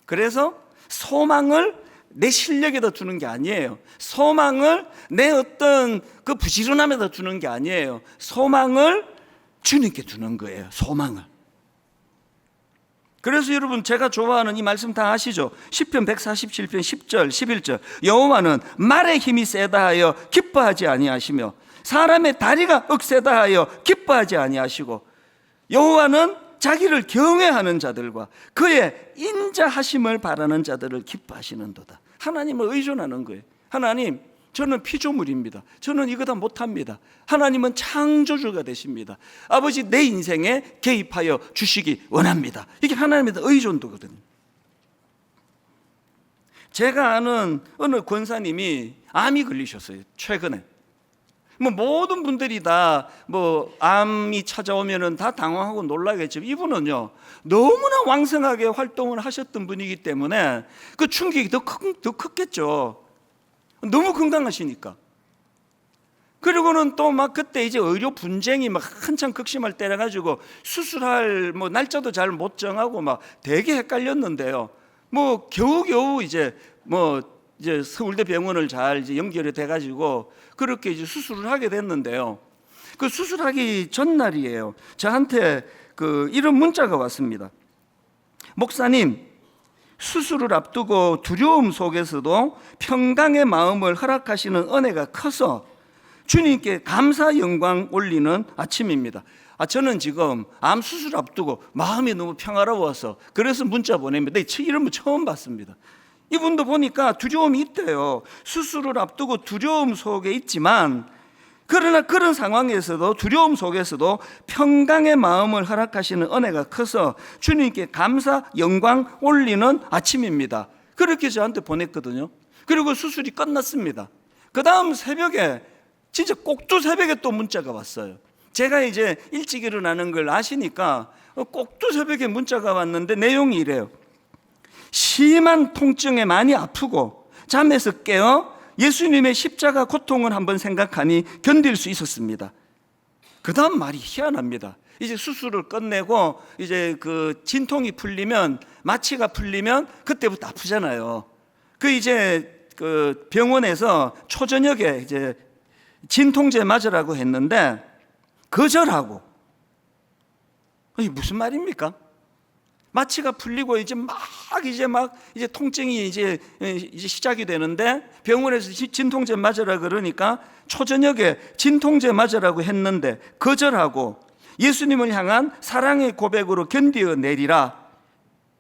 [SPEAKER 2] 그래서 소망을 내 실력에다 두는 게 아니에요. 소망을 내 어떤 그 부지런함에다 두는 게 아니에요. 소망을 주님께 두는 거예요. 소망을. 그래서 여러분 제가 좋아하는 이 말씀 다 아시죠? 시편 147편 10절 11절 여호와는 말의 힘이 세다 하여 기뻐하지 아니하시며 사람의 다리가 억세다 하여 기뻐하지 아니하시고 여호와는 자기를 경외하는 자들과 그의 인자하심을 바라는 자들을 기뻐하시는도다. 하나님을 의존하는 거예요. 하나님, 저는 피조물입니다. 저는 이거 다 못합니다. 하나님은 창조주가 되십니다. 아버지, 내 인생에 개입하여 주시기 원합니다. 이게 하나님에 대한 의존도거든요. 제가 아는 어느 권사님이 암이 걸리셨어요. 최근에. 모든 분들이 다 암이 찾아오면은 다 당황하고 놀라겠지만 이분은요, 너무나 왕성하게 활동을 하셨던 분이기 때문에 그 충격이 더 컸겠죠. 너무 건강하시니까. 그리고는 또 그때 이제 의료 분쟁이 한참 극심할 때라 가지고 수술할 날짜도 잘 못 정하고 되게 헷갈렸는데요. 겨우겨우 이제 서울대 병원을 잘 이제 연결이 돼가지고 그렇게 이제 수술을 하게 됐는데요. 그 수술하기 전날이에요. 저한테 이런 문자가 왔습니다. 목사님, 수술을 앞두고 두려움 속에서도 평강의 마음을 허락하시는 은혜가 커서 주님께 감사 영광 올리는 아침입니다. 저는 지금 암 수술 앞두고 마음이 너무 평화로워서 그래서 문자 보냅니다. 이런 분 처음 봤습니다. 이분도 보니까 두려움이 있대요. 수술을 앞두고 두려움 속에 있지만, 그러나 그런 상황에서도, 두려움 속에서도 평강의 마음을 허락하시는 은혜가 커서 주님께 감사 영광 올리는 아침입니다. 그렇게 저한테 보냈거든요. 그리고 수술이 끝났습니다. 그 다음 새벽에, 진짜 꼭두 새벽에 또 문자가 왔어요. 제가 이제 일찍 일어나는 걸 아시니까 꼭두 새벽에 문자가 왔는데 내용이 이래요. 심한 통증에 많이 아프고 잠에서 깨어 예수님의 십자가 고통을 한번 생각하니 견딜 수 있었습니다. 그 다음 말이 희한합니다. 이제 수술을 끝내고 이제 진통이 풀리면, 마취가 풀리면 그때부터 아프잖아요. 이제 병원에서 초저녁에 이제 진통제 맞으라고 했는데 거절하고. 이게 무슨 말입니까? 마취가 풀리고 이제 통증이 이제 시작이 되는데 병원에서 진통제 맞으라 그러니까 초저녁에 진통제 맞으라고 했는데 거절하고 예수님을 향한 사랑의 고백으로 견디어내리라.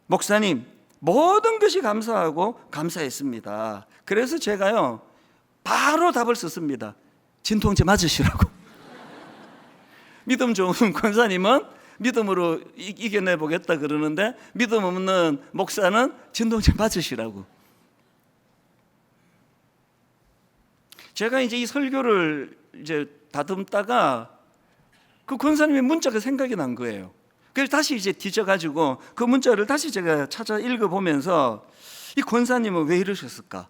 [SPEAKER 2] 목사님, 모든 것이 감사하고 감사했습니다. 그래서 제가요 바로 답을 썼습니다. 진통제 맞으시라고. 믿음 좋은 권사님은 믿음으로 이겨내보겠다 그러는데 믿음 없는 목사는 진통제 맞으시라고. 제가 이제 이 설교를 이제 다듬다가 그 권사님의 문자가 생각이 난 거예요. 그래서 다시 이제 뒤져가지고 그 문자를 다시 제가 찾아 읽어보면서 이 권사님은 왜 이러셨을까?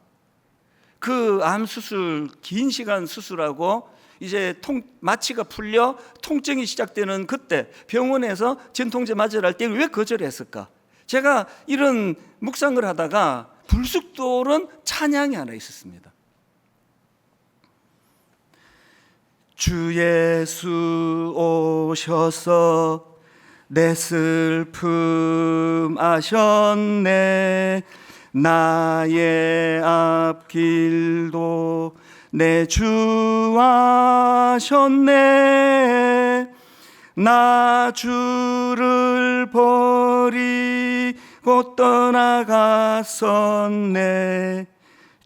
[SPEAKER 2] 암 수술, 긴 시간 수술하고 이제 마취가 풀려 통증이 시작되는 그때 병원에서 진통제 맞으라 할 때 왜 거절했을까? 제가 이런 묵상을 하다가 불쑥 떠오른 찬양이 하나 있었습니다. 주 예수 오셔서 내 슬픔 아셨네. 나의 앞길도 내 주 아셨네. 나 주를 버리고 떠나갔었네.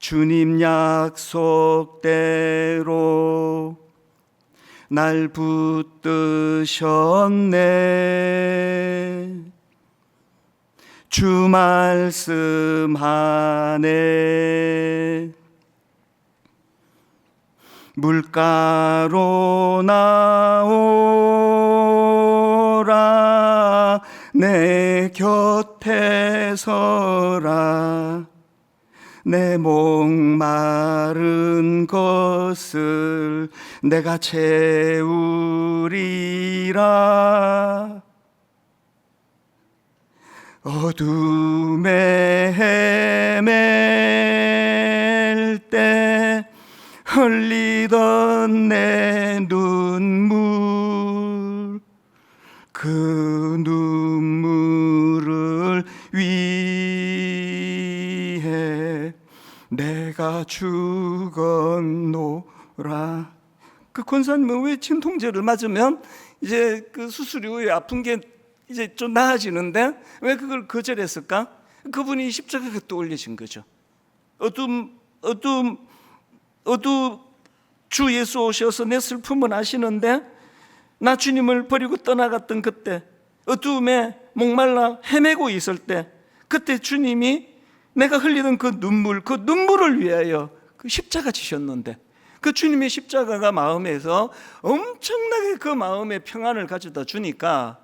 [SPEAKER 2] 주님 약속대로 날 붙드셨네. 주 말씀하네. 물가로 나오라. 내 곁에 서라. 내 목마른 것을 내가 채우리라. 어둠에 헤맬 때 흘리던 내 눈물, 그 눈물을 위해 내가 죽었노라. 그 권사님은 왜 진통제를 맞으면 이제 그 수술 이후에 아픈 게 이제 좀 나아지는데 왜 그걸 거절했을까? 그분이 십자가가 떠올려진 거죠. 주 예수 오셔서 내 슬픔을 아시는데 나 주님을 버리고 떠나갔던 그때 어두움에 목말라 헤매고 있을 때 그때 주님이 내가 흘리던 그 눈물을 위하여 그 십자가 지셨는데 그 주님의 십자가가 마음에서 엄청나게 그 마음의 평안을 가져다 주니까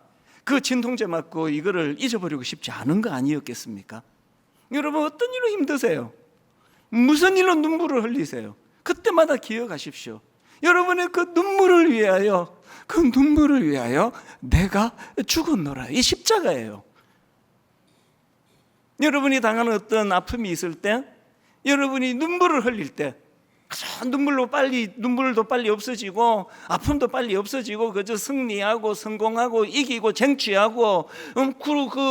[SPEAKER 2] 그 진통제 맞고 이거를 잊어버리고 싶지 않은 거 아니었겠습니까? 여러분 어떤 일로 힘드세요? 무슨 일로 눈물을 흘리세요? 그때마다 기억하십시오. 여러분의 그 눈물을 위하여 내가 죽었노라. 이 십자가예요. 여러분이 당하는 어떤 아픔이 있을 때, 여러분이 눈물을 흘릴 때 그저 눈물도 빨리 없어지고 아픔도 빨리 없어지고 그저 승리하고 성공하고 이기고 쟁취하고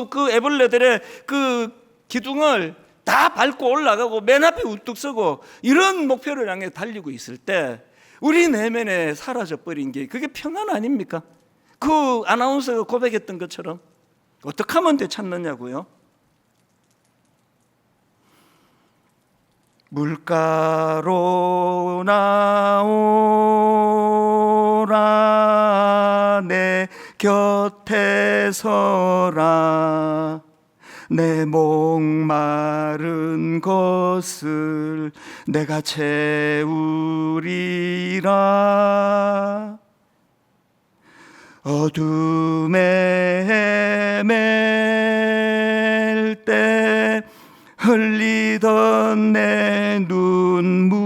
[SPEAKER 2] 그 애벌레들의 그 기둥을 다 밟고 올라가고 맨 앞에 우뚝 서고 이런 목표를 향해 달리고 있을 때 우리 내면에 사라져버린 게 그게 평안 아닙니까? 그 아나운서가 고백했던 것처럼 어떻게 하면 되찾느냐고요? 물가로 나오라 내 곁에 서라 내 목마른 것을 내가 채우리라 어둠에 헤맬 때 흘리던 내 눈물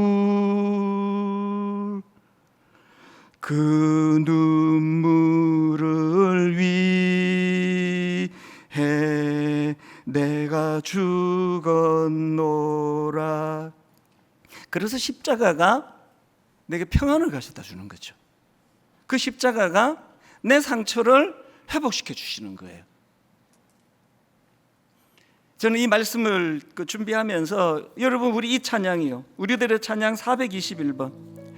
[SPEAKER 2] 그 눈물을 위해 내가 죽었노라. 그래서 십자가가 내게 평안을 가져다 주는 거죠. 그 십자가가 내 상처를 회복시켜 주시는 거예요. 저는 이 말씀을 준비하면서 여러분 우리 이 찬양이요, 우리들의 찬양 421번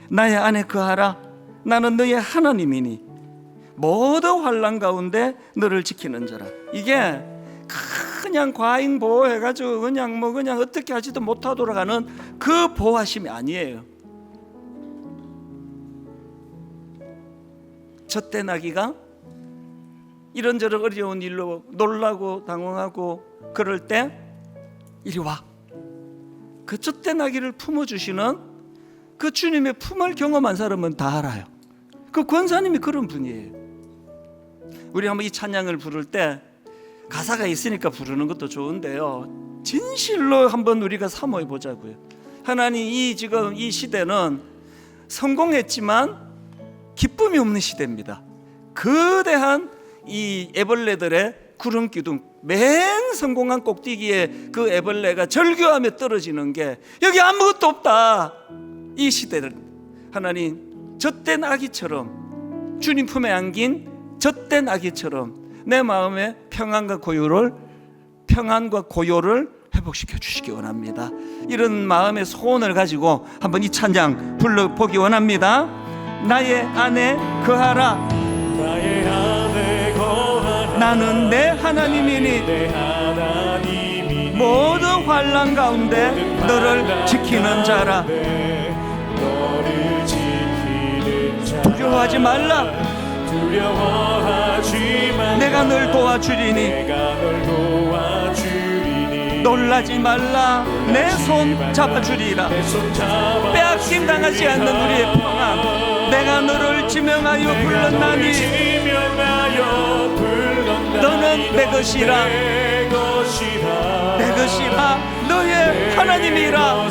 [SPEAKER 2] 나의 안에 거하라 나는 너의 하나님이니 모든 환난 가운데 너를 지키는 자라. 이게 그냥 과잉 보호해가지고 그냥 어떻게 하지도 못하도록 하는 그 보호하심이 아니에요. 젖된 아기가 이런저런 어려운 일로 놀라고 당황하고 그럴 때 이리 와. 그 젖된 아기를 품어주시는 그 주님의 품을 경험한 사람은 다 알아요. 그 권사님이 그런 분이에요. 우리 한번 이 찬양을 부를 때 가사가 있으니까 부르는 것도 좋은데요, 진실로 한번 우리가 사모해 보자고요. 하나님, 지금 이 시대는 성공했지만 기쁨이 없는 시대입니다. 거대한 이 애벌레들의 구름 기둥, 맨 성공한 꼭대기에 그 애벌레가 절규하며 떨어지는 게 여기 아무것도 없다. 이 시대를 하나님, 젖된 아기처럼, 주님 품에 안긴 젖된 아기처럼 내 마음에 평안과 고요를 회복시켜 주시기 원합니다. 이런 마음의 소원을 가지고 한번 이 찬양 불러보기 원합니다. 나의 안에 거하라
[SPEAKER 3] 나의 안에 거하라
[SPEAKER 2] 나는 내 하나님이니
[SPEAKER 3] 내 하나님이니
[SPEAKER 2] 모든 환난 가운데 너를 지키는 자라.
[SPEAKER 3] 너를 지키는 자라.
[SPEAKER 2] 두려워하지 말라.
[SPEAKER 3] 두려워하지 말라.
[SPEAKER 2] 내가 널 도와주리니
[SPEAKER 3] 내가 널 도와주리니
[SPEAKER 2] 놀라지 말라. 내 손 잡아주리라.
[SPEAKER 3] 내 손 잡아
[SPEAKER 2] 빼앗김 당하지 않는 우리의 평안, 내가 너를 지명하여 불렀나니
[SPEAKER 3] 지명하여 불렀나니
[SPEAKER 2] 너는 내 것이라.
[SPEAKER 3] 내 것이라
[SPEAKER 2] 내 것이라 너의 하나님이라.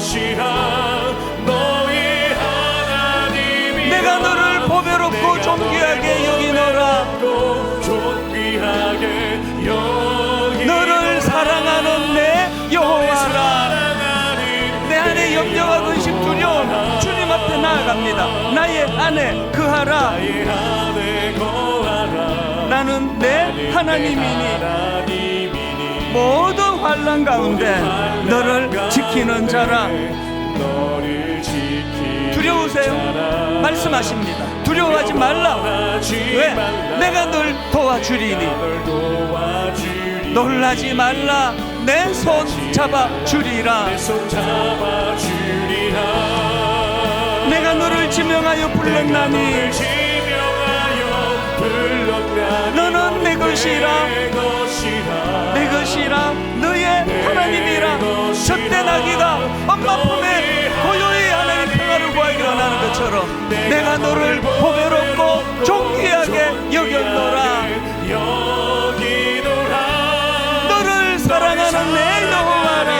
[SPEAKER 3] 너의 하나님이라.
[SPEAKER 2] 내가 너를 보배롭고 존귀하게 여기노라.
[SPEAKER 3] 존귀하게 여기노라.
[SPEAKER 2] 너를 사랑하는 내 여호와라. 내 안에 염려와 근심 두려움 주님 앞에 나아갑니다. 나의 안에 거하라.
[SPEAKER 3] 나의 안에 거하라.
[SPEAKER 2] 나는 내 하나님이니 모든 환난 가운데 너를 지키는 자라.
[SPEAKER 3] 너를 지키는
[SPEAKER 2] 두려우세요?
[SPEAKER 3] 자라.
[SPEAKER 2] 말씀하십니다. 두려워하지 말라. 왜? 내가 널 도와주리니.
[SPEAKER 3] 널 도와주리니.
[SPEAKER 2] 놀라지 말라. 내 손 잡아주리라.
[SPEAKER 3] 내 손 잡아주리라.
[SPEAKER 2] 내가 너를 지명하여 불렀나니 너는 내 것이라. 내 것이라 너의 하나님이라. 젖된 아기가 엄마 품에 고요히 하나님 평화를 구하기 원하는 것처럼 내가 너를 보배롭고 존귀하게 여겼노라. 너를 사랑하는 내 여호와라.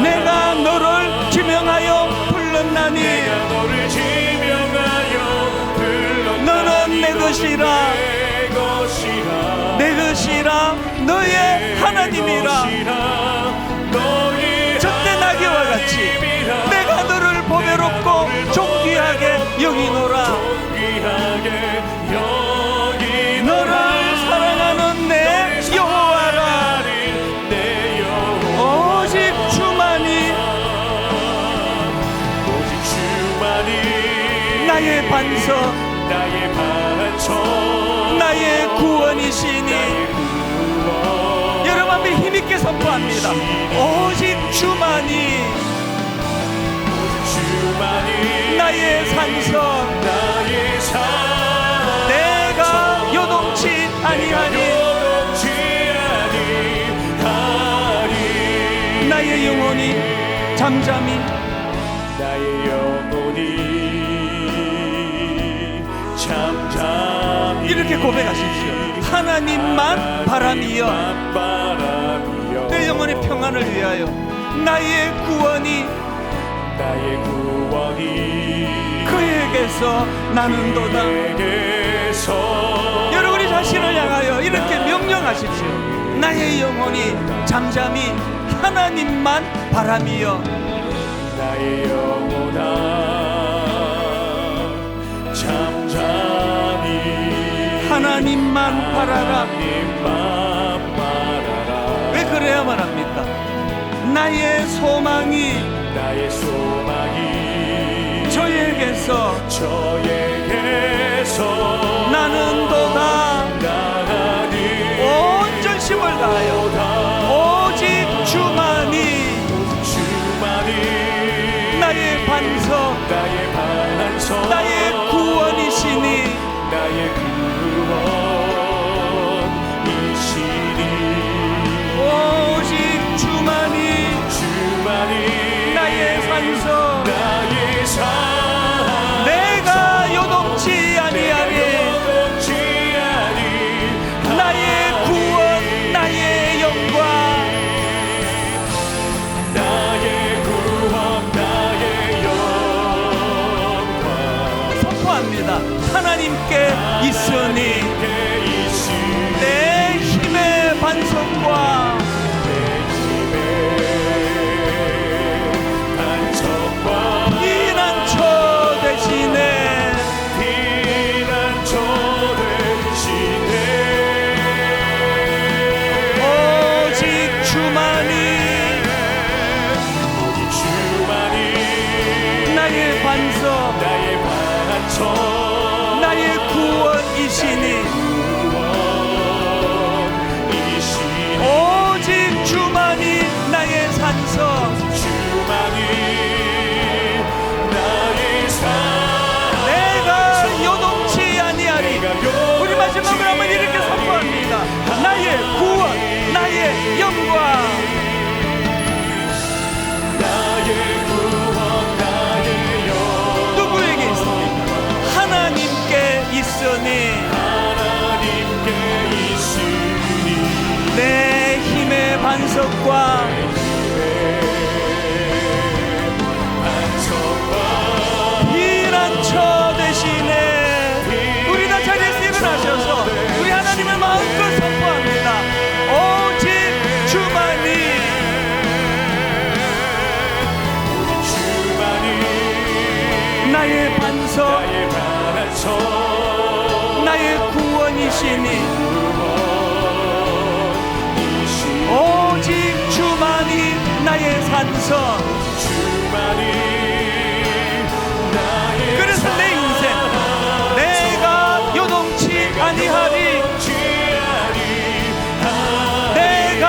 [SPEAKER 2] 내가 너를 지명하여 불렀나니 너는 내 것이라. 내 것이라 너의 하나님이라. 젖된 아기와 같이 내가 은혜롭고 존귀하게 여기노라.
[SPEAKER 3] 존귀하게 여기노라.
[SPEAKER 2] 너를 사랑하는 내 여호와라.
[SPEAKER 3] 내 여호와
[SPEAKER 2] 오직 주만이
[SPEAKER 3] 오직 주만이
[SPEAKER 2] 나의 반석,
[SPEAKER 3] 나의 반석
[SPEAKER 2] 나의 구원이시니. 여러분 한번 힘있게 선포합니다. 오직 주만이
[SPEAKER 3] 주만이
[SPEAKER 2] 나의 산성,
[SPEAKER 3] 나의 산
[SPEAKER 2] 내가 요동치 아니하니.
[SPEAKER 3] 요동치 아니하니.
[SPEAKER 2] 나의 영혼이 잠잠히
[SPEAKER 3] 나의 영혼이 잠잠히
[SPEAKER 2] 이렇게 고백하십시오. 하나님만 바람이여
[SPEAKER 3] 바람이여
[SPEAKER 2] 내 영혼의 평안을 위하여 나의 구원이
[SPEAKER 3] 나의 구원이
[SPEAKER 2] 그에게서 나는도다.
[SPEAKER 3] 그에게서
[SPEAKER 2] 여러분이 자신을 향하여 이렇게 명령하십시오. 나의 영혼이 잠잠히 하나님만 바람이여
[SPEAKER 3] 나의 영혼아 잠잠히
[SPEAKER 2] 하나님만 바라라.
[SPEAKER 3] 하나님만 바라라.
[SPEAKER 2] 왜 그래야만 합니까? 나의 소망이
[SPEAKER 3] 나의 소망이
[SPEAKER 2] 저에게서
[SPEAKER 3] 저에게서
[SPEAKER 2] 나는도다.
[SPEAKER 3] 나니
[SPEAKER 2] 온 전심을 다하여 오직 주만이
[SPEAKER 3] 주만이
[SPEAKER 2] 나의 반석,
[SPEAKER 3] 나의 반석
[SPEAKER 2] 나의 구원이시니.
[SPEAKER 3] 나의 구원이시니
[SPEAKER 2] 오직 주만이
[SPEAKER 3] 주만이
[SPEAKER 2] 나의 반석,
[SPEAKER 3] 나의 산
[SPEAKER 2] 내가 요동치 아니하리.
[SPEAKER 3] 요동치 아니
[SPEAKER 2] 나의 구원, 나의 영광.
[SPEAKER 3] 나의 구원 나의 영광
[SPEAKER 2] 선포합니다. 하나님께 있으니
[SPEAKER 3] 있으니
[SPEAKER 2] 내 힘의 반석과
[SPEAKER 3] 반석과
[SPEAKER 2] 피난처 되시네.
[SPEAKER 3] 피난처 되시네
[SPEAKER 2] 오직 주만이
[SPEAKER 3] 오직 주만이
[SPEAKER 2] 나의 반석,
[SPEAKER 3] 나의 반석
[SPEAKER 2] 나의 구원이시니.
[SPEAKER 3] 구원이시니
[SPEAKER 2] 오직 주만이 나의 산성,
[SPEAKER 3] 주만이 나의 산
[SPEAKER 2] 내가 요동치 아니하리. 우리 마지막으로 한번 이렇게 선포합니다. 나의 구원, 나의 영광.
[SPEAKER 3] 나의 구원 나의 영광
[SPEAKER 2] 누구에게 있습니까? 하나님께 있으니
[SPEAKER 3] 하나님께 있으니
[SPEAKER 2] 내 힘의 반석과
[SPEAKER 3] 반석과
[SPEAKER 2] 피난처 되시네. 우리 다 자리에서 일어나셔서 우리 하나님을 마음껏 선포합니다. 오직 주만이
[SPEAKER 3] 주만이
[SPEAKER 2] 나의 반석,
[SPEAKER 3] 나의 반석
[SPEAKER 2] 나의 구원이시니.
[SPEAKER 3] 구원이시니
[SPEAKER 2] 오직 주만이 나의 산성.
[SPEAKER 3] 주만이 나의
[SPEAKER 2] 그래서 내 인생 내가 요동치 아니하리. 내가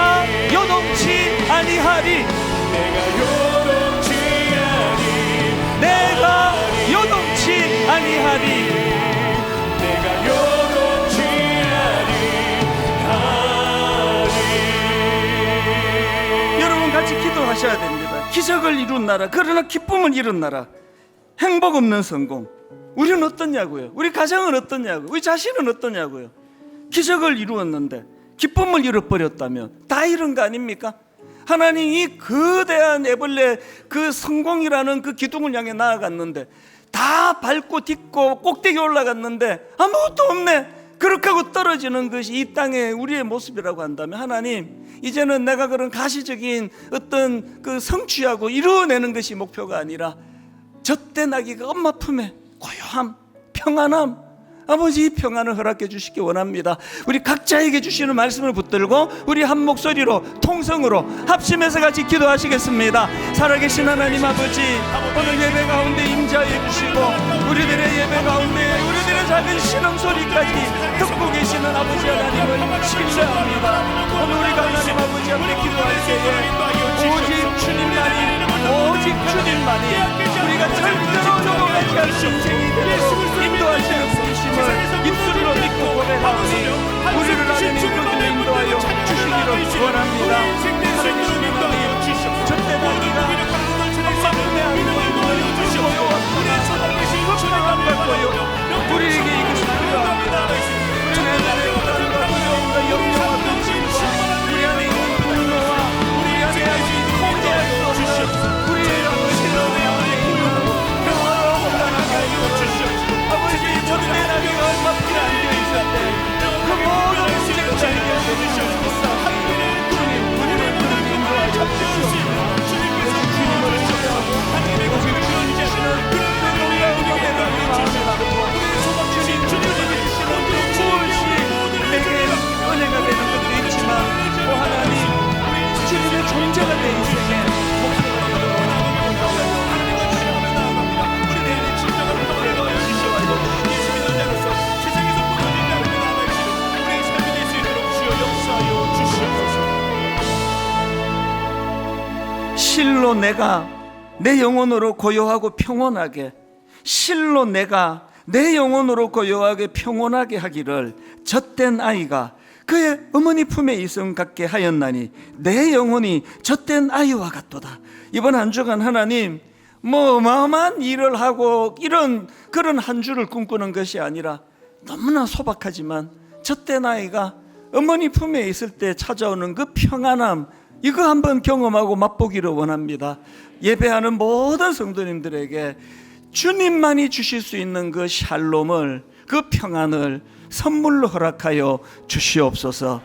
[SPEAKER 2] 요동치 아니하리.
[SPEAKER 3] 내가 요동치 아니
[SPEAKER 2] 내가 요동치 아니하리.
[SPEAKER 3] 내가 요동치 아니하리.
[SPEAKER 2] 여러분 같이 기도하셔야 됩니다. 기적을 이룬 나라, 그러나 기쁨을 이룬 나라, 행복 없는 성공. 우리는 어떻냐고요? 우리 가정은 어떻냐고요? 우리 자신은 어떻냐고요? 기적을 이루었는데 기쁨을 잃어버렸다면 다 잃은 거 아닙니까? 하나님이 거대한 애벌레 그 성공이라는 그 기둥을 향해 나아갔는데 다 밟고 딛고 꼭대기 올라갔는데 아무것도 없네. 그렇게 하고 떨어지는 것이 이 땅의 우리의 모습이라고 한다면, 하나님 이제는 내가 그런 가시적인 어떤 그 성취하고 이루어내는 것이 목표가 아니라 젖된 아기가 엄마 품에 고요함, 평안함, 아버지 이 평안을 허락해 주시기 원합니다. 우리 각자에게 주시는 말씀을 붙들고 우리 한 목소리로 통성으로 합심해서 같이 기도하시겠습니다. 살아계신 하나님 아버지, 오늘 예배 가운데 임재해 주시고 우리들의 예배 가운데 우리들의 작은 신음소리까지 듣고 계시는 아버지 하나님을 신뢰합니다. 오늘 우리가 하나님 아버지 앞에 기도할 때에 오직 주님만이 우리가 절대로 넘어가지 않을 인생이 되도록 인도하시는 분이심을 입술로 믿고 고백하오니 우리를 하나님 그들로 인도하여 주시기를 원합니다. 살아계신 하나님, 저때 나기가 엄마 품에 안고 주시고 평안 받고요. 우리에게 이것이 필요합니다. 우리의 나라의 땅과 두려움과 염려와 근심과 우리 안에 있는 분노와 우리 안에 아직 통제할 수 없는 우리의 아버지의 안에 있는 평화와 혼란하게 하여 주시옵소서. 아버지, 저때 나기가 엄마 품에 안겨 있을 때그 모든 문제를 잘 해결해 주시옵소서. 주님, 우리를 그렇게 인도하여 주시옵소서. 주님을 찾아오고 오직 주님 주시는 그 놀라운 은혜를 마음에 담고 주님이 주시는 그 무엇이 내게 은혜가 되는 것도 있지만 오 하나님, 주님의 존재가 내 인생에 목표가 되도록 인도하여 주시옵소서. 주님의 진정한 은혜를 주시옵소서. 예수의 자로서 세상에서 무너진 자를 나아가시는 우리의 삶이 될 수 있도록 주여 역사하여 주시옵소서.
[SPEAKER 1] 실로 내가 내 영혼으로 고요하고 평온하게, 실로 내가 내 영혼으로 고요하게 평온하게 하기를 젖된 아이가 그의 어머니 품에 있음 같게 하였나니 내 영혼이 젖된 아이와 같도다. 이번 한 주간 하나님 어마어마한 일을 하고 그런 한 주를 꿈꾸는 것이 아니라 너무나 소박하지만 젖된 아이가 어머니 품에 있을 때 찾아오는 그 평안함, 이거 한번 경험하고 맛보기를 원합니다. 예배하는 모든 성도님들에게 주님만이 주실 수 있는 그 샬롬을, 그 평안을 선물로 허락하여 주시옵소서.